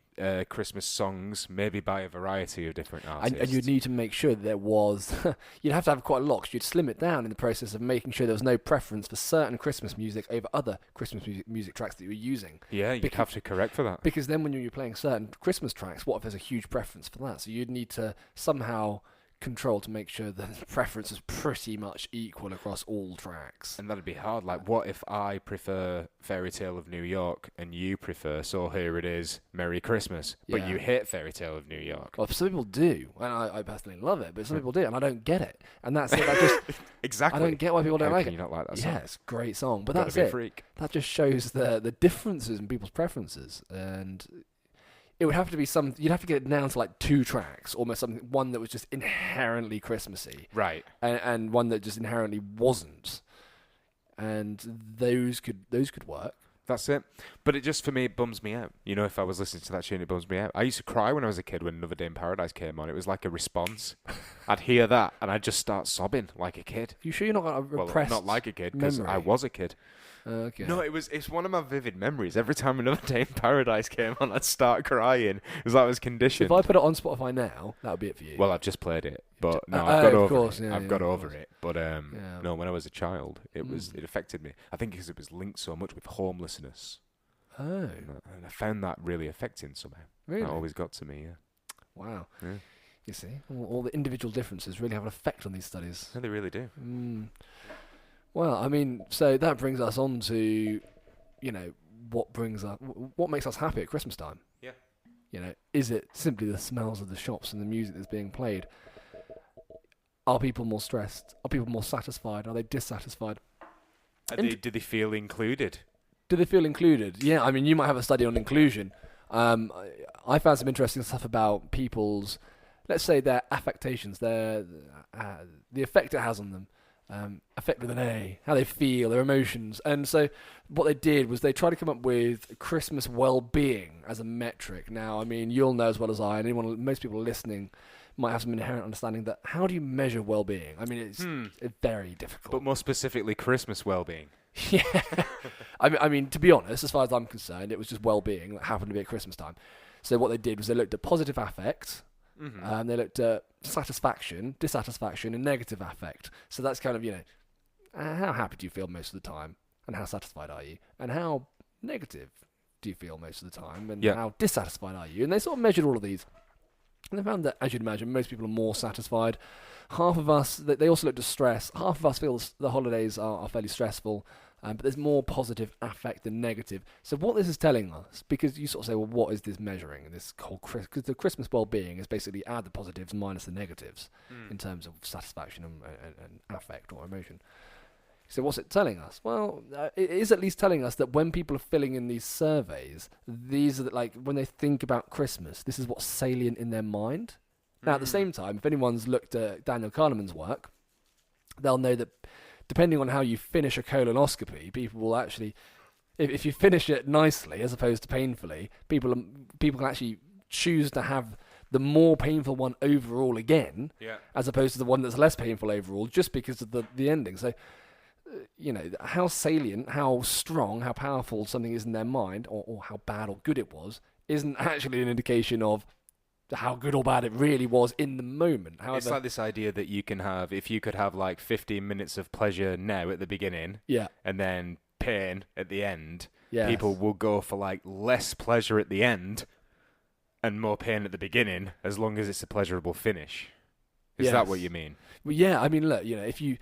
Christmas songs, maybe by a variety of different artists. And you'd need to make sure that there was, you'd have to have quite a lot 'cause you'd slim it down in the process of making sure there was no preference for certain Christmas music over other Christmas music tracks that you were using. Yeah, you'd have to correct for that. Because then when you're playing certain Christmas tracks, what if there's a huge preference for that? So you'd need to somehow control to make sure that the preference is pretty much equal across all tracks. And that'd be hard. Like, what if I prefer Fairy Tale of New York and you prefer So Here It Is, Merry Christmas, but Yeah. you hate Fairy Tale of New York? Well, some people do, and I personally love it, but some people do, and I don't get it. And that's it. I just Exactly. I don't get why people don't How like can it. you not like that song? Yeah, it's a great song, but Gotta that's be a it. freak. That just shows the differences in people's preferences, and it would have to be you'd have to get it down to like 2 tracks, almost something, one that was just inherently Christmassy, Right. and one that just inherently wasn't, and those could work. That's it. But it just, for me, it bums me out. You know, if I was listening to that tune, it bums me out. I used to cry when I was a kid when Another Day in Paradise came on. It was like a response. I'd hear that, and I'd just start sobbing like a kid. You sure you're not going to Well, repress? not like a kid, because I memory? was a kid. Okay. No, it's one of my vivid memories. Every time Another Day in Paradise came on, I'd start crying. It was like I was conditioned. If I put it on Spotify now, that would be it for you. Well, I've just played it, but no, Oh, I've got of over course, it. yeah, I've yeah, got of over course. it, but Yeah. no, when I was a child, it affected me. I think because it was linked so much with homelessness, Oh, and I found that really affecting somehow. really? That always got to me. Yeah, Wow. yeah. You see, all the individual differences really have an effect on these studies. No, they really do. Well, I mean, so that brings us on to, what makes us happy at Christmas time? Yeah. Is it simply the smells of the shops and the music that's being played? Are people more stressed? Are people more satisfied? Are they dissatisfied? Do they feel included? Do they feel included? Yeah, I mean, you might have a study on inclusion. I found some interesting stuff about people's, let's say, their affectations, the effect it has on them. Affect with an A, how they feel, their emotions. And so what they did was they tried to come up with Christmas well-being as a metric. Now, I mean, you'll know as well as I, and most people listening might have some inherent understanding that how do you measure well-being? I mean, it's very difficult. But more specifically, Christmas well-being. Yeah. I mean, to be honest, as far as I'm concerned, it was just well-being that happened to be at Christmas time. So what they did was they looked at positive affect, and they looked at satisfaction, dissatisfaction, and negative affect. So that's kind of, how happy do you feel most of the time, and how satisfied are you, and how negative do you feel most of the time, and how dissatisfied are you? And they sort of measured all of these. And they found that, as you'd imagine, most people are more satisfied. Half of us, they also looked at stress. Half of us feel the holidays are fairly stressful, but there's more positive affect than negative. So what this is telling us, because you sort of say, well, what is this measuring? This whole because the Christmas well-being is basically add the positives minus the negatives in terms of satisfaction and affect or emotion. So what's it telling us? Well, it is at least telling us that when people are filling in these surveys, these are when they think about Christmas, this is what's salient in their mind. Now, at the same time, if anyone's looked at Daniel Kahneman's work, they'll know that depending on how you finish a colonoscopy, people will actually, if you finish it nicely as opposed to painfully, people can actually choose to have the more painful one overall again, as opposed to the one that's less painful overall, just because of the ending. So, how salient, how strong, how powerful something is in their mind, or how bad or good it was, isn't actually an indication of how good or bad it really was in the moment. However, it's like this idea that you can have, if you could have like 15 minutes of pleasure now at the beginning, and then pain at the end, people will go for like less pleasure at the end and more pain at the beginning, as long as it's a pleasurable finish. Is that what you mean? Well, yeah, I mean, look, if you,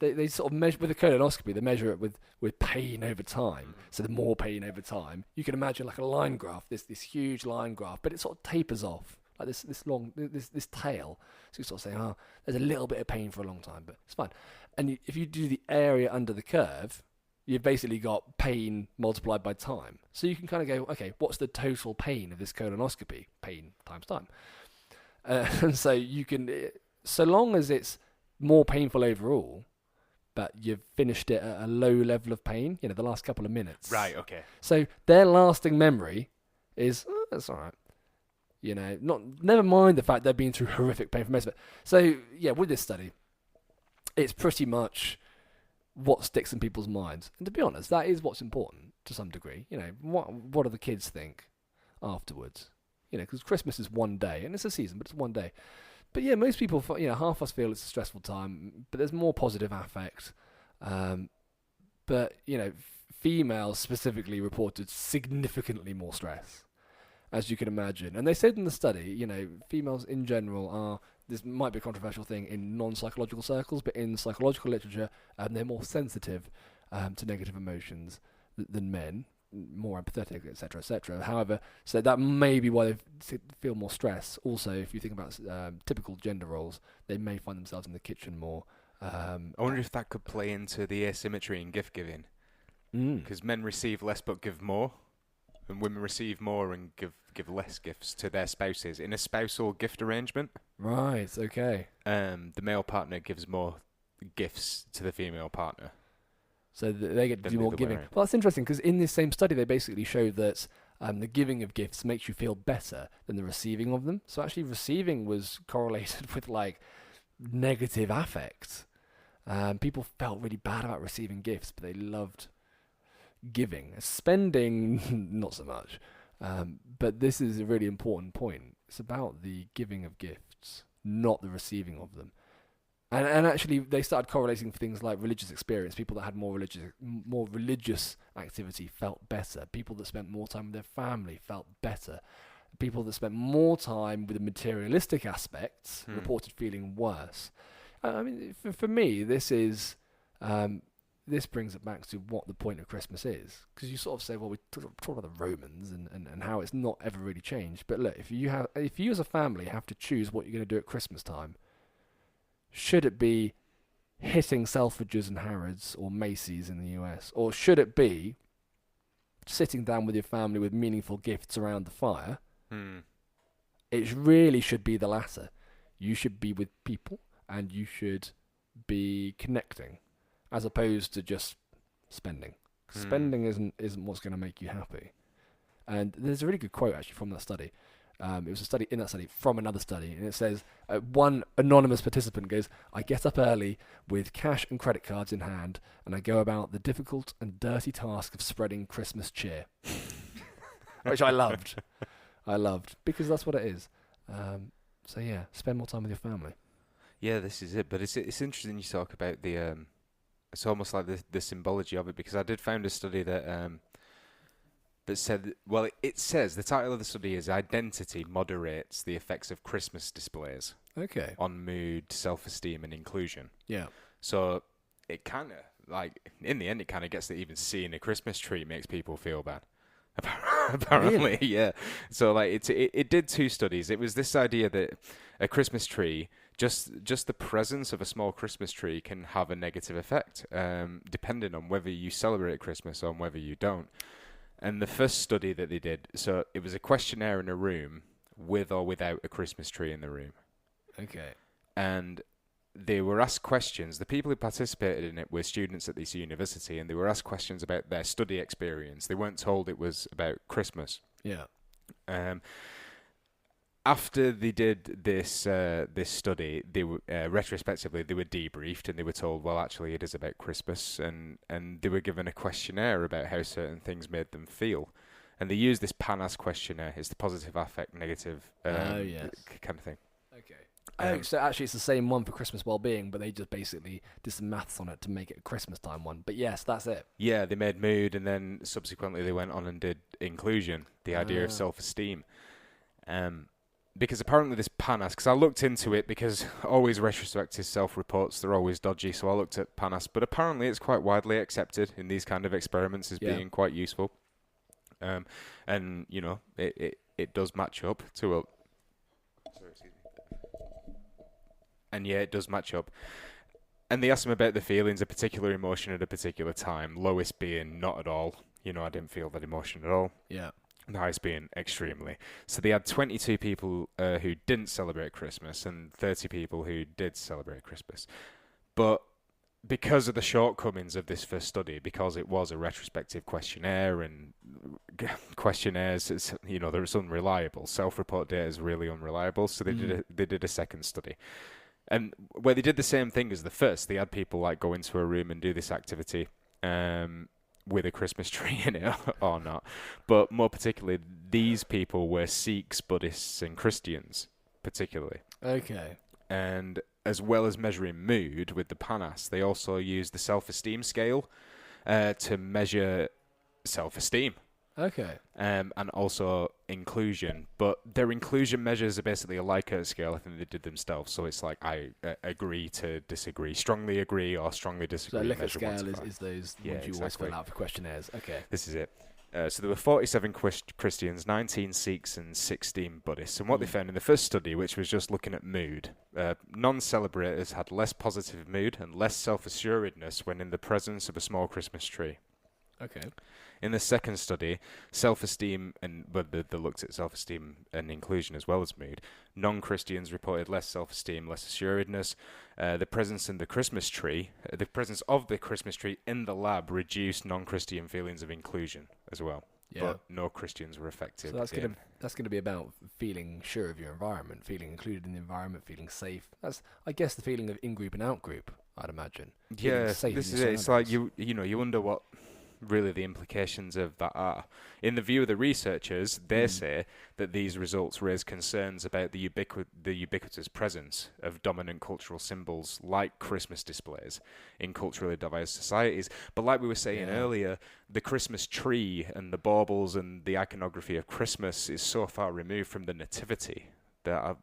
they sort of measure with a colonoscopy, they measure it with pain over time. So the more pain over time, you can imagine like a line graph, this huge line graph, but it sort of tapers off like this tail. So you sort of say, there's a little bit of pain for a long time, but it's fine. And if you do the area under the curve, you've basically got pain multiplied by time. So you can kind of go, okay, what's the total pain of this colonoscopy? Pain times time. And so you can, so long as it's more painful overall, but you've finished it at a low level of pain, the last couple of minutes. Right, okay. So their lasting memory is, that's all right. Never mind the fact they've been through horrific pain for most of it. So, yeah, with this study, it's pretty much what sticks in people's minds. And to be honest, that is what's important to some degree. What do the kids think afterwards? Because Christmas is one day, and it's a season, but it's one day. But yeah, most people, half of us feel it's a stressful time, but there's more positive affect. But, females specifically reported significantly more stress, as you can imagine. And they said in the study, females in general are, this might be a controversial thing in non-psychological circles, but in psychological literature, they're more sensitive to negative emotions than men, more empathetic, etc., etc. However, so that may be why they feel more stress. Also, if you think about typical gender roles, they may find themselves in the kitchen more. I wonder if that could play into the asymmetry in gift giving, because men receive less but give more, and women receive more and give less gifts to their spouses in a spousal gift arrangement. Right. Okay. The male partner gives more gifts to the female partner. So they get to do more giving. Well, that's interesting, because in this same study, they basically showed that the giving of gifts makes you feel better than the receiving of them. So actually receiving was correlated with negative affect. People felt really bad about receiving gifts, but they loved giving. Spending, not so much. But this is a really important point. It's about the giving of gifts, not the receiving of them. And actually, they started correlating for things like religious experience. People that had more religious activity felt better. People that spent more time with their family felt better. People that spent more time with the materialistic aspects reported feeling worse. I mean, for me, this is this brings it back to what the point of Christmas is. Because you sort of say, well, we talk about the Romans and how it's not ever really changed. But look, if you as a family have to choose what you're going to do at Christmas time, should it be hitting Selfridges and Harrods or Macy's in the US? Or should it be sitting down with your family with meaningful gifts around the fire? It really should be the latter. You should be with people and you should be connecting as opposed to just spending. Spending isn't what's going to make you happy. And there's a really good quote actually from that study. It was a study in that study from another study, and it says one anonymous participant goes, "I get up early with cash and credit cards in hand, and I go about the difficult and dirty task of spreading Christmas cheer," which I loved. Because that's what it is. So yeah, spend more time with your family. Yeah, this is it. But it's interesting you talk about the it's almost like the symbology of it, because I did find a study that said, well, it says the title of the study is "Identity Moderates the Effects of Christmas Displays Okay. on Mood, Self-Esteem, and Inclusion." Yeah. So it kind of, like, in the end, it kind of gets that even seeing a Christmas tree makes people feel bad. Apparently, Really? yeah. So like it did two studies. It was this idea that a Christmas tree, just the presence of a small Christmas tree can have a negative effect, depending on whether you celebrate Christmas or whether you don't. And the first study that they did, so it was a questionnaire in a room with or without a Christmas tree in the room. Okay. And they were asked questions. The people who participated in it were students at this university, and they were asked questions about their study experience. They weren't told it was about Christmas. Yeah. After they did this study, they were retrospectively they were debriefed, and they were told, well, actually, it is about Christmas, and they were given a questionnaire about how certain things made them feel, and they used this PANAS questionnaire. It's the positive, affect, negative Yes. kind of thing. Okay. So actually, it's the same one for Christmas well-being, but they just basically did some maths on it to make it a Christmas time one. But yes, that's it. Yeah, they made mood, and then subsequently they went on and did inclusion, the idea of self-esteem. Because apparently this PANAS, because I looked into it, because always retrospective self-reports, they're always dodgy, so I looked at PANAS, but apparently it's quite widely accepted in these kind of experiments as being quite useful. And, you know, it does match up to a... Sorry, excuse me. And yeah, it does match up. And they asked him about the feelings, a particular emotion at a particular time, lowest being not at all. You know, I didn't feel that emotion at all. Yeah. The highest being extremely. So they had 22 people who didn't celebrate Christmas and 30 people who did celebrate Christmas. But because of the shortcomings of this first study, because it was a retrospective questionnaire, and questionnaires, it's, you know, it's unreliable. Self-report data is really unreliable. So they did a second study. And where they did the same thing as the first, they had people like go into a room and do this activity with a Christmas tree in it or not. But more particularly, these people were Sikhs, Buddhists, and Christians, particularly. Okay. And as well as measuring mood with the PANAS, they also used the self-esteem scale to measure self-esteem. Okay. And also inclusion. But their inclusion measures are basically a Likert scale. I think they did themselves. So it's like I agree to disagree, strongly agree or strongly disagree. So a Likert measure 1 to scale 5. is those Yeah, ones you always exactly. fill out for questionnaires. Okay. This is it. So there were 47 Christians, 19 Sikhs, and 16 Buddhists. And what they found in the first study, which was just looking at mood, non-celebrators had less positive mood and less self-assuredness when in the presence of a small Christmas tree. Okay. In the second study, self-esteem, but they looked at self-esteem and inclusion as well as mood. Non-Christians reported less self-esteem, less assuredness. The presence of the Christmas tree in the lab reduced non-Christian feelings of inclusion as well. Yeah. But no Christians were affected. So that's gonna be about feeling sure of your environment, feeling included in the environment, feeling safe. That's, I guess, the feeling of in-group and out-group, I'd imagine. Feeling Yeah, safe this in is your it. It's like surroundings. you wonder what really the implications of that are. In the view of the researchers, they say that these results raise concerns about the ubiquitous presence of dominant cultural symbols like Christmas displays in culturally diverse societies. But like we were saying earlier, the Christmas tree and the baubles and the iconography of Christmas is so far removed from the nativity that I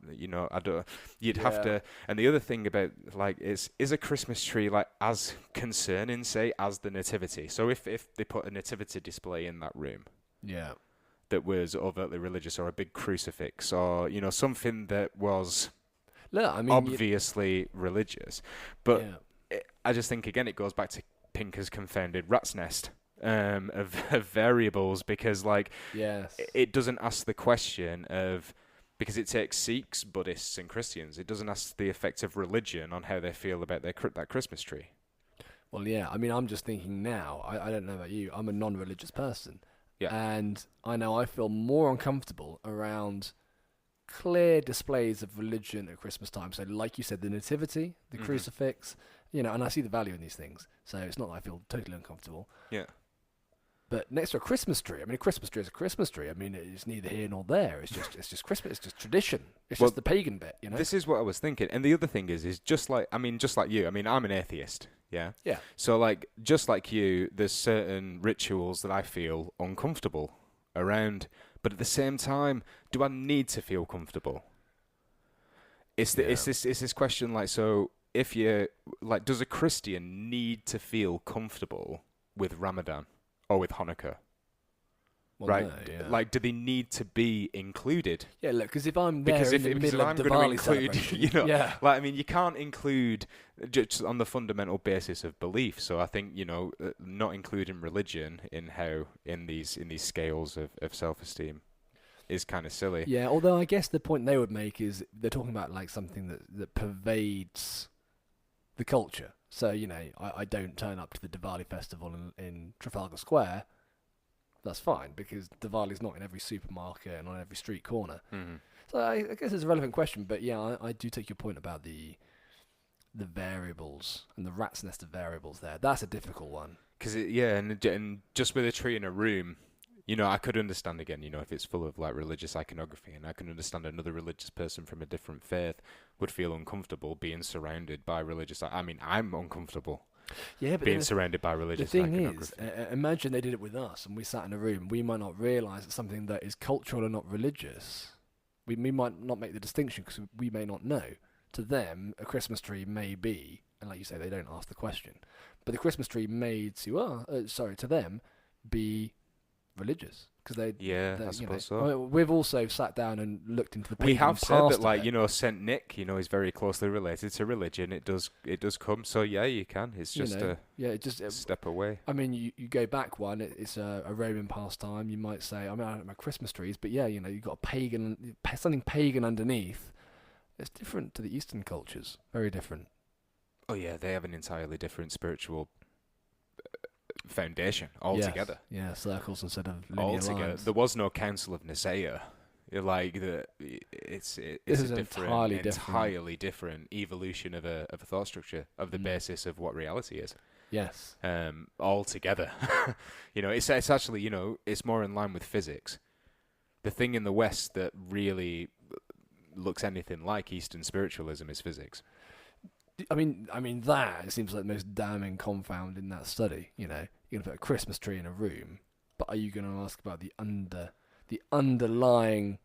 don't. You'd have to. And the other thing about like is a Christmas tree like as concerning, say, as the nativity? So if they put a nativity display in that room, that was overtly religious, or a big crucifix, or something that was obviously religious, but I just think again it goes back to Pinker's confounded rat's nest. Of variables, because it doesn't ask the question of. Because it takes Sikhs, Buddhists, and Christians. It doesn't ask the effect of religion on how they feel about that Christmas tree. Well, yeah. I mean, I'm just thinking now. I don't know about you. I'm a non-religious person, and I know I feel more uncomfortable around clear displays of religion at Christmas time. So, like you said, the nativity, the crucifix, and I see the value in these things. So it's not that I feel totally uncomfortable. Yeah. But next to a Christmas tree, I mean, a Christmas tree is a Christmas tree. I mean, it's neither here nor there. It's just Christmas. It's just tradition. It's just the pagan bit, This is what I was thinking. And the other thing is just like you. I mean, I'm an atheist. Yeah. Yeah. So just like you, there's certain rituals that I feel uncomfortable around. But at the same time, do I need to feel comfortable? It's this question so if you does a Christian need to feel comfortable with Ramadan? Or with Hanukkah, right? No, yeah. Do they need to be included? Yeah, look, because if I'm there in the middle of Diwali celebration, you can't include just on the fundamental basis of belief. So I think not including religion in these scales of self-esteem is kind of silly. Yeah, although I guess the point they would make is they're talking about something that pervades the culture. So, I don't turn up to the Diwali festival in Trafalgar Square. That's fine, because Diwali's not in every supermarket and on every street corner. Mm-hmm. So I guess it's a relevant question, but yeah, I do take your point about the variables and the rat's nest of variables there. That's a difficult one. Because, and just with a tree in a room, I could understand again, if it's full of religious iconography, and I can understand another religious person from a different faith would feel uncomfortable being surrounded by religious. I mean, I'm uncomfortable. Yeah, but being surrounded by religious iconography. The thing is, imagine they did it with us, and we sat in a room. We might not realise it's something that is cultural and not religious. We might not make the distinction because we may not know. To them, a Christmas tree may be, and like you say, they don't ask the question, but the Christmas tree may to them, be religious, because I suppose so. We've also sat down and looked into the pagan we have said past that Saint Nick is very closely related to religion. It does come, so you can, it's just a step away. I mean, you go back one, it's a Roman pastime. You might say, I don't know Christmas trees, but you've got something pagan underneath. It's different to the Eastern cultures, very different. Oh yeah, they have an entirely different spiritual foundation altogether. Yeah, circles instead of linear lines. There was no Council of Nicaea. It's a entirely different evolution of a thought structure of the basis of what reality is. Yes. Altogether. It's actually it's more in line with physics. The thing in the West that really looks anything like Eastern spiritualism is physics. I mean that it seems like the most damning confound in that study. You're going to put a Christmas tree in a room, but are you going to ask about the underlying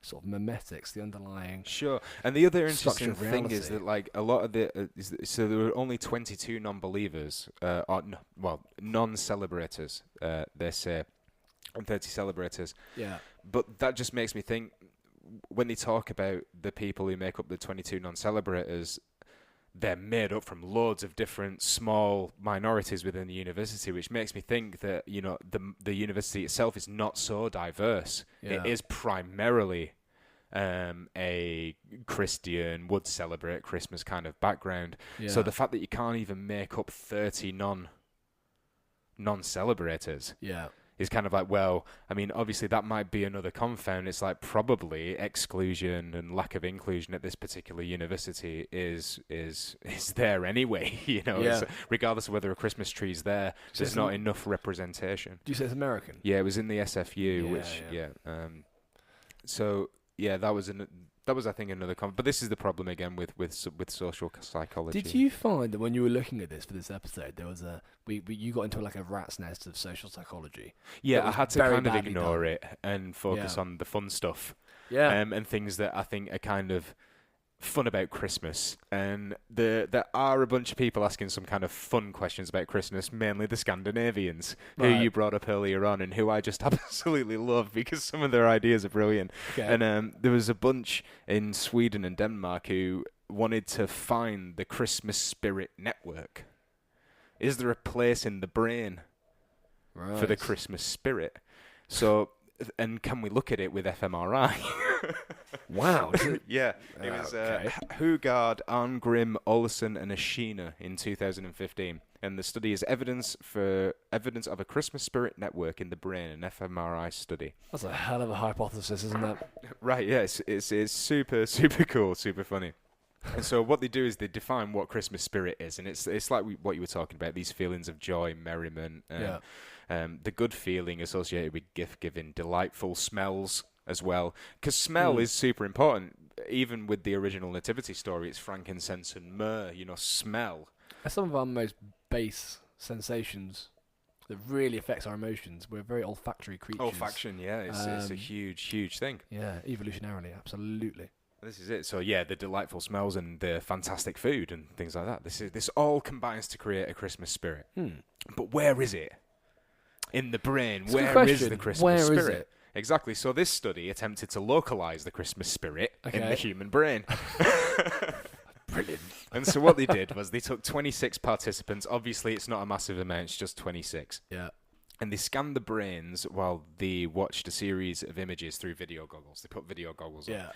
sort of memetics, the underlying sure? And the other interesting thing is that a lot of so there were only 22 non-believers, non-celebrators. They say, and 30 celebrators. Yeah. But that just makes me think when they talk about the people who make up the 22 non-celebrators. They're made up from loads of different small minorities within the university, which makes me think that the university itself is not so diverse. Yeah. It is primarily a Christian, would celebrate Christmas kind of background. Yeah. So the fact that you can't even make up 30 non-celebrators, is kind of like, well, I mean, obviously that might be another confound. It's like probably exclusion and lack of inclusion at this particular university is there anyway. You know, Yeah. regardless of whether a Christmas tree's there, there's not enough representation. Do you say it's American? Yeah, it was in the SFU, Yeah, which yeah. so yeah, that was I think another but this is the problem again with social psychology. Did you find that when you were looking at this for this episode, there was you got into like a rat's nest of social psychology? Yeah, that I was had to very kind of badly ignore done. it and focus Yeah. on the fun stuff. Yeah. And things that I think are kind of fun about Christmas. And there are a bunch of people asking some kind of fun questions about Christmas, mainly the Scandinavians, who Right. you brought up earlier on, and who I just absolutely love because some of their ideas are brilliant. Okay. And there was a bunch in Sweden and Denmark who wanted to find the Christmas spirit network. Is there a place in the brain for the Right. Christmas spirit? So, and can we look at it with fMRI? Wow. Yeah, it was Okay. Hugard, Arngrim, Olsen, and Ashina in 2015, and the study is evidence of a Christmas spirit network in the brain, an fMRI study. That's a hell of a hypothesis, isn't it? Right? Yeah, it's super cool, super funny. And so what they do is they define what Christmas spirit is, and it's like what you were talking about, these feelings of joy, merriment, Yeah. the good feeling associated with gift giving, delightful smells as well, because smell is super important. Even with the original nativity story, it's frankincense and myrrh. You know, smell. Some of our most base sensations that really affects our emotions. We're very olfactory creatures. Olfaction, yeah, it's a huge thing. Yeah, evolutionarily, absolutely. This is it. So yeah, the delightful smells and the fantastic food and things like that. This all combines to create a Christmas spirit. But where is it? In the brain. It's a good Where is question. the Christmas Where is spirit? it? Exactly. So this study attempted to localize the Christmas spirit in the Okay. human brain. Brilliant. And so what they did was they took 26 participants. Obviously, it's not a massive amount. It's just 26. Yeah. And they scanned the brains while they watched a series of images through video goggles. They put video goggles on. Yeah.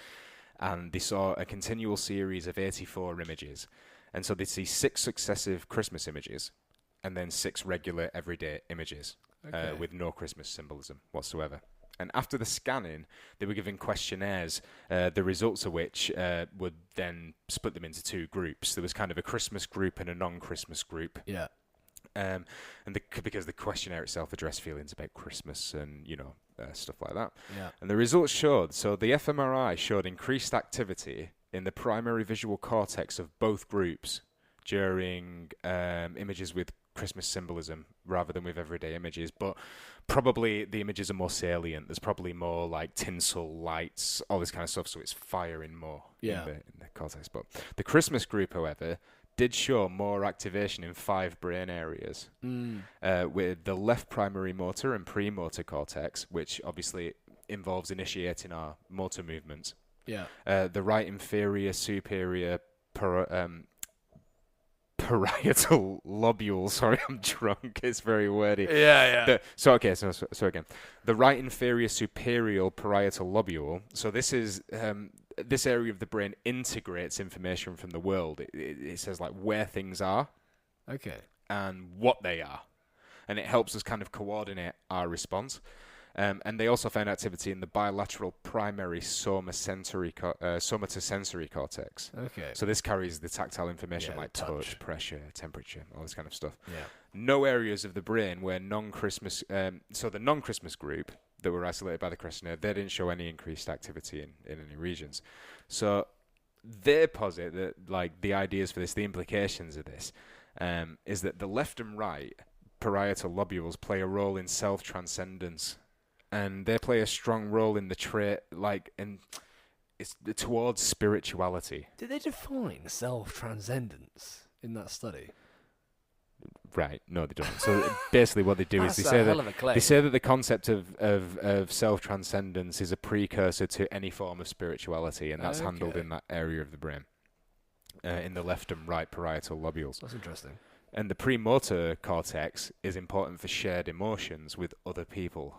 And they saw a continual series of 84 images. And so they'd see 6 successive Christmas images and then 6 regular everyday images Okay. with no Christmas symbolism whatsoever. And after the scanning, they were given questionnaires, the results of which would then split them into 2 groups. There was kind of a Christmas group and a non-Christmas group. Yeah. And because the questionnaire itself addressed feelings about Christmas and, stuff like that. Yeah. And the results showed, so the fMRI showed increased activity in the primary visual cortex of both groups during images with Christmas symbolism rather than with everyday images. But probably the images are more salient. There's probably more like tinsel, lights, all this kind of stuff, so it's firing more Yeah. in the cortex. But the Christmas group, however, did show more activation in 5 brain areas, with the left primary motor and premotor cortex, which obviously involves initiating our motor movements. Yeah. The right inferior superior parietal lobule. Sorry, I'm drunk. It's very wordy. Yeah. So again, the right inferior superior parietal lobule. So this is this area of the brain integrates information from the world. It says like where things are Okay. and what they are, and it helps us kind of coordinate our response. And they also found activity in the bilateral primary somatosensory cortex. Okay. So this carries the tactile information Yeah, like the touch. touch, pressure, temperature, all this kind of stuff. Yeah. No areas of the brain where non-Christmas, so the non-Christmas group that were isolated by the questionnaire, they didn't show any increased activity in any regions. So they posit that like the ideas for this, the implications of this, is that the left and right parietal lobules play a role in self-transcendence, and they play a strong role in the trait, it's towards spirituality. Did they define self-transcendence in that study? Right? No, they don't. So basically, what they do is That's they a say hell that of a claim. they say that the concept of self-transcendence is a precursor to any form of spirituality, and that's handled Okay. in that area of the brain, in the left and right parietal lobules. That's interesting. And the premotor cortex is important for shared emotions with other people.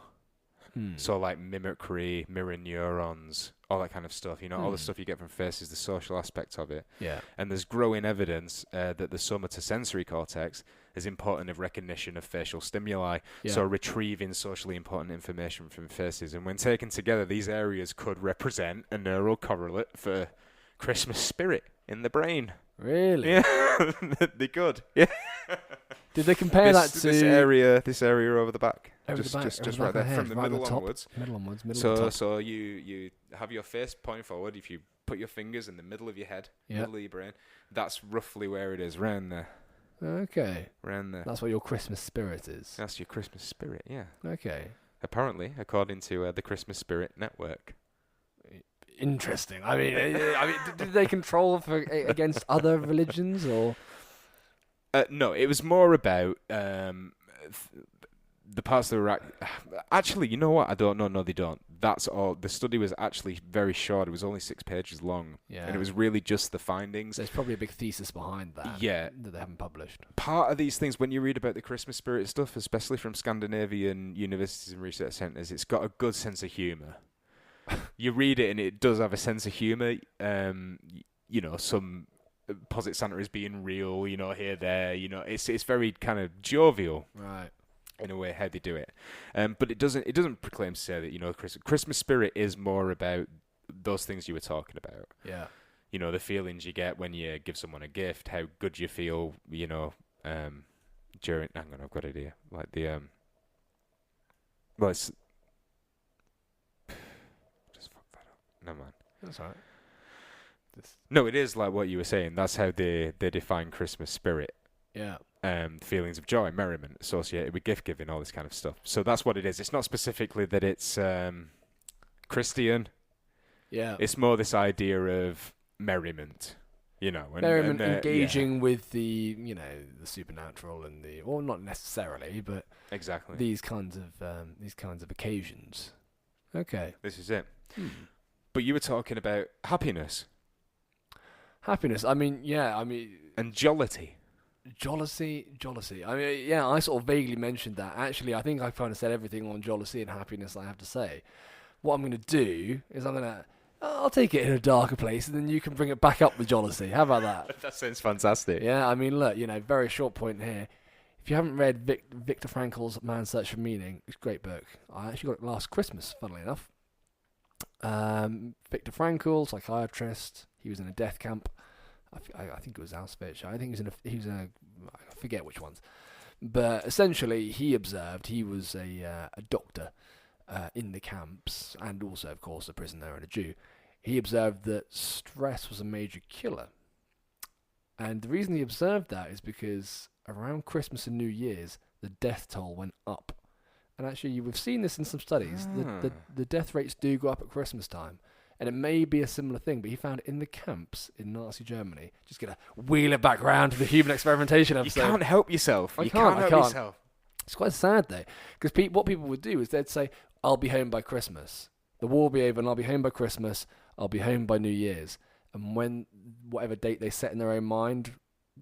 So like mimicry, mirror neurons, all that kind of stuff. You know, all the stuff you get from faces, the social aspect of it. Yeah. And there's growing evidence that the somatosensory cortex is important in recognition of facial stimuli. Yeah. So retrieving socially important information from faces. And when taken together, these areas could represent a neural correlate for Christmas spirit in the brain. Really? Yeah, they could. Yeah. Did they compare that to this area over the back? over just the back, just, over just the right back of there, the from the head, right middle at top, onwards. middle onwards, middle So of the top. so you have your face pointing forward. If you put your fingers in the middle of your head, Yeah. middle of your brain, that's roughly where it is, round there, Okay, round there. that's what your Christmas spirit is. That's your Christmas spirit, yeah. Okay, Apparently, according to the Christmas Spirit Network. interesting. I mean, did they control against other religions or? No, it was more about the parts that were actually, you know what? I don't know. No, they don't. That's all. The study was actually very short. It was only 6 pages long, Yeah. and it was really just the findings. There's probably a big thesis behind that. Yeah. That they haven't published. Part of these things, when you read about the Christmas spirit stuff, especially from Scandinavian universities and research centres, it's got a good sense of humour. You read it and it does have a sense of humour. You know, some posit Santa is being real, you know, here, there, you know, it's very kind of jovial. Right. In a way, how they do it, but it doesn't proclaim to say that, you know, Christmas spirit is more about those things you were talking about. Yeah. You know, the feelings you get when you give someone a gift, how good you feel, you know, during. Hang on, I've got it here. Like the well, it's just fuck that up. Never mind. That's all right. No, it is like what you were saying. That's how they define Christmas spirit. Yeah. Feelings of joy, merriment associated with gift giving, all this kind of stuff. So that's what it is. It's not specifically that it's Christian. Yeah. It's more this idea of merriment, you know. Merriment, and, engaging with the, you know, the supernatural and the, well, not necessarily, but exactly. these kinds of occasions. Okay. This is it. But you were talking about happiness Happiness. I mean, yeah. I mean, and jollity. Jollity. I mean, yeah, I sort of vaguely mentioned that. Actually, I think I've kind of said everything on jollity and happiness I have to say. What I'm going to do is I'll take it in a darker place, and then you can bring it back up with jollity. How about that? That sounds fantastic. Yeah, I mean, look, you know, very short point here. If you haven't read Viktor Frankl's Man's Search for Meaning, it's a great book. I actually got it last Christmas, funnily enough. Viktor Frankl, psychiatrist. He was in a death camp. I think it was Auschwitz. I think he was in a I forget which ones. But essentially, he observed, he was a doctor in the camps, and also, of course, a prisoner and a Jew. He observed that stress was a major killer. And the reason he observed that is because around Christmas and New Year's, the death toll went up. And actually, we've seen this in some studies. The death rates do go up at Christmas time. And it may be a similar thing, but he found it in the camps in Nazi Germany. Just going to wheel it back round to the human experimentation episode. You can't help yourself. I You can't can't help yourself. It's quite sad, though, because what people would do is they'd say, I'll be home by Christmas. The war will be over and I'll be home by Christmas. I'll be home by New Year's. And when whatever date they set in their own mind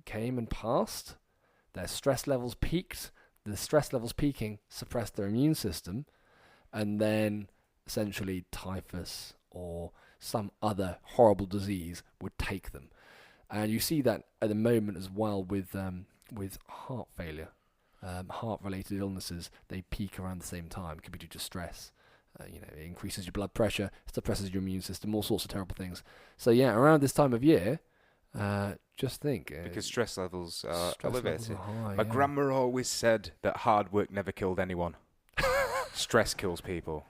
came and passed, their stress levels peaked. The stress levels peaking suppressed their immune system. And then, essentially, typhus or some other horrible disease would take them. And you see that at the moment as well with heart failure. Heart-related illnesses, they peak around the same time. It could be due to stress. It increases your blood pressure, suppresses your immune system, all sorts of terrible things. So yeah, around this time of year, just think. Because stress levels are elevated. Levels are high, My grandma always said that hard work never killed anyone. Stress kills people.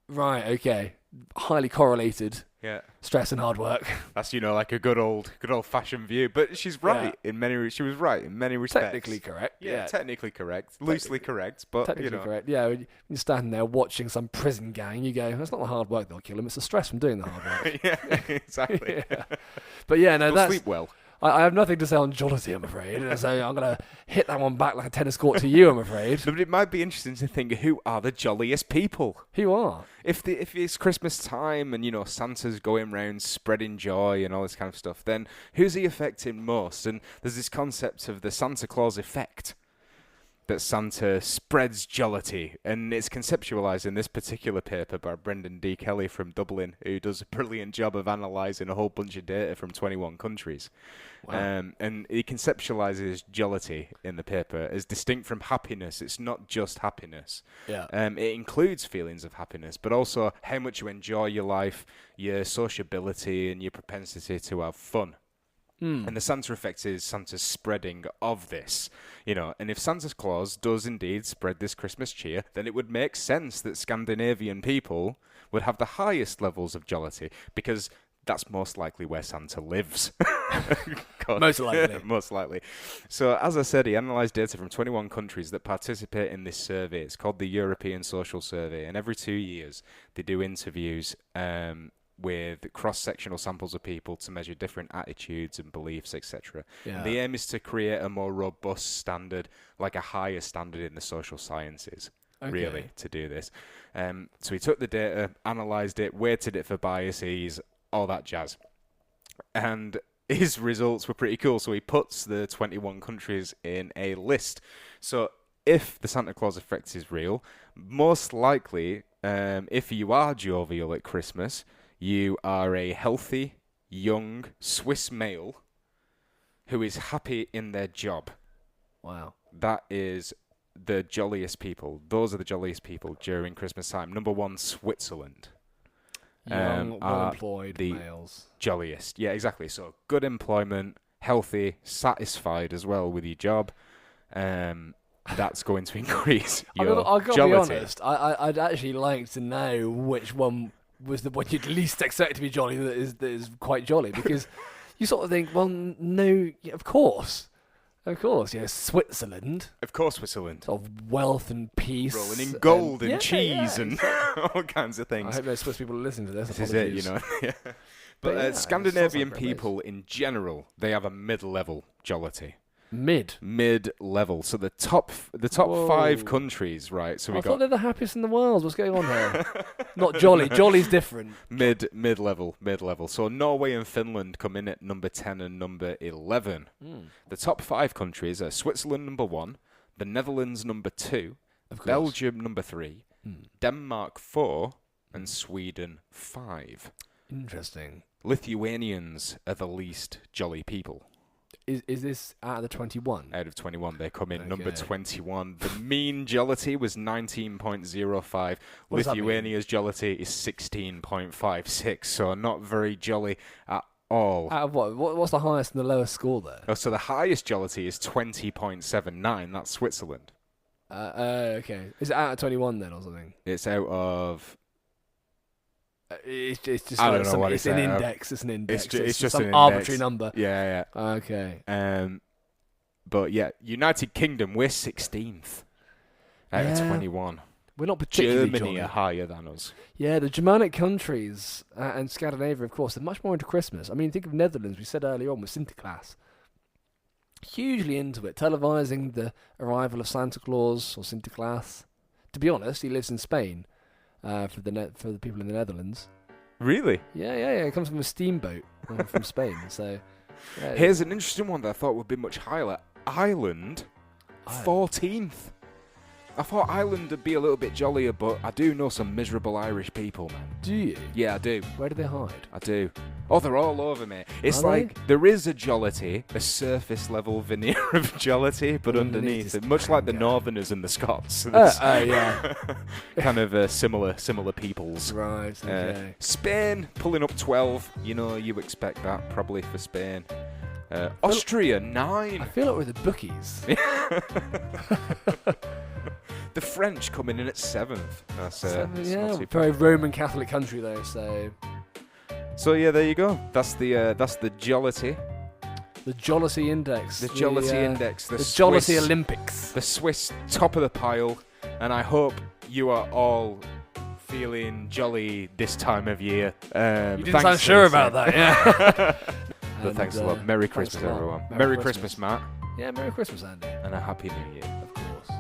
Right, okay. Highly correlated. Yeah. Stress and hard work. That's, like a good old fashioned view. But she's right she was right in many respects. Technically correct. Yeah, technically correct. Loosely correct, but technically correct. Yeah, when you're standing there watching some prison gang, you go, that's not the hard work that'll kill him, it's the stress from doing the hard work. Yeah, exactly. Yeah. But yeah, no, They'll sleep well. I have nothing to say on jollity, I'm afraid. So I'm going to hit that one back like a tennis court to you, I'm afraid. But it might be interesting to think, who are the jolliest people? Who are? If it's Christmas time and, Santa's going around spreading joy and all this kind of stuff, then who's he affecting most? And there's this concept of the Santa Claus effect. that Santa spreads jollity, and it's conceptualised in this particular paper by Brendan D. Kelly from Dublin, who does a brilliant job of analysing a whole bunch of data from 21 countries. Wow. And he conceptualises jollity in the paper as distinct from happiness. It's not just happiness. Yeah. It includes feelings of happiness, but also how much you enjoy your life, your sociability, and your propensity to have fun. And the Santa effect is Santa's spreading of this, and if Santa Claus does indeed spread this Christmas cheer, then it would make sense that Scandinavian people would have the highest levels of jollity, because that's most likely where Santa lives. Most likely. Most likely. So, as I said, he analysed data from 21 countries that participate in this survey. It's called the European Social Survey, and every 2 years they do interviews with cross-sectional samples of people to measure different attitudes and beliefs, etc. Yeah. The aim is to create a more robust standard, like a higher standard in the social sciences, really, to do this. So he took the data, analysed it, weighted it for biases, all that jazz. And his results were pretty cool. So he puts the 21 countries in a list. So if the Santa Claus effect is real, most likely, if you are jovial at Christmas, you are a healthy, young Swiss male who is happy in their job. Wow. That is the jolliest people. Those are the jolliest people during Christmas time. Number 1, Switzerland. Young, Are well-employed the males. jolliest. Yeah, exactly. So good employment, healthy, satisfied as well with your job. That's going to increase your I've got to be jollity. honest. I'd actually like to know which one was the one you'd least expect to be jolly that is quite jolly, because you sort of think, well, no, yeah, of course, Switzerland, Of course, Switzerland. sort of wealth and peace, Rolling in gold and yeah, cheese yeah, and all kinds of I things. hope no Swiss people are listening to this. This is it, Apologies. Yeah. But But yeah, it sounds Scandinavian like a great people in general, they have a mid-level jollity. Mid-level. So the top Whoa. 5 countries, right? So I we thought got they're the happiest in the world. What's going on here? Not jolly. Jolly's different. mid-level. So Norway and Finland come in at number 10 and number 11. The top 5 countries are Switzerland number 1, the Netherlands number 2, Of course. Belgium number 3, Denmark 4, and Sweden 5. Interesting. Lithuanians are the least jolly people. Is this out of the 21? Out of 21, they come in number Okay. 21. The mean jollity was 19.05. What does that mean? Lithuania's jollity is 16.56, so not very jolly at all. Out of what? What's the highest and the lowest score there? Oh, so the highest jollity is 20.79. That's Switzerland. Okay. Is it out of 21 then or something? It's out of... It's just I like don't know some, what it's it's an out of. index. It's an index. It's just some an arbitrary index. number. Yeah. Okay. But yeah, United Kingdom, we're 16th out of Yeah. 21. We're not particularly Germany jolly. are hugher than us. Yeah, the Germanic countries and Scandinavia, of course, they're much more into Christmas. I mean, think of Netherlands. We said earlier on with Sinterklaas. Hugely into it, televising the arrival of Santa Claus or Sinterklaas. To be honest, he lives in Spain for the people in the Netherlands. Really? Yeah. It comes from a steamboat from Spain. So yeah, Here's an interesting one that I thought would be much higher. Ireland, 14th. I thought Ireland would be a little bit jollier, but I do know some miserable Irish people, man. Do you? Yeah, I do. Where do they hide? I do. Oh, they're all over me. It's Are they? like there is a jollity, a surface level veneer of jollity, but underneath it, much like the Northerners and the Scots. It's Yeah. kind of similar peoples. Right. Okay. Spain pulling up 12. You expect that probably for Spain. Austria 9. I feel like we're the bookies. The French coming in at 7th. That's it's Yeah, not too very bad. Roman Catholic country though. So Yeah, there you go. That's the jollity. the Jollity Index. The jollity index. The Swiss, Jollity Olympics. The Swiss top of the pile, and I hope you are all feeling jolly this time of year. You didn't sound sure about that, yeah. But thanks a lot. Merry Christmas, a lot. everyone. Merry Merry Christmas. Christmas, Matt, Yeah, Merry Christmas, Andy. and a Happy New Year. Of course.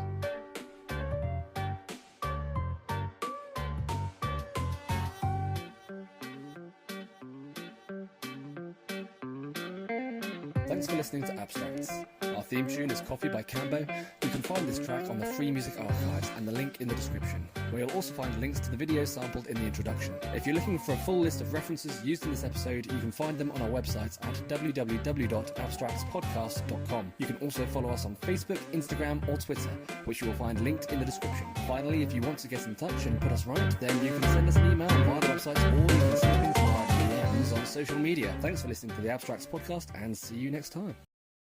Thanks for listening to Abstracts. Our theme tune is Coffee by Cambo. You can find this track on the Free Music Archives and the link in the description, where you'll also find links to the videos sampled in the introduction. If you're looking for a full list of references used in this episode, you can find them on our website at www.abstractspodcast.com. You can also follow us on Facebook, Instagram or Twitter, which you will find linked in the description. Finally, if you want to get in touch and put us right, then you can send us an email via the website or you can send things via DMs on social media. Thanks for listening to the Abstracts Podcast and see you next time.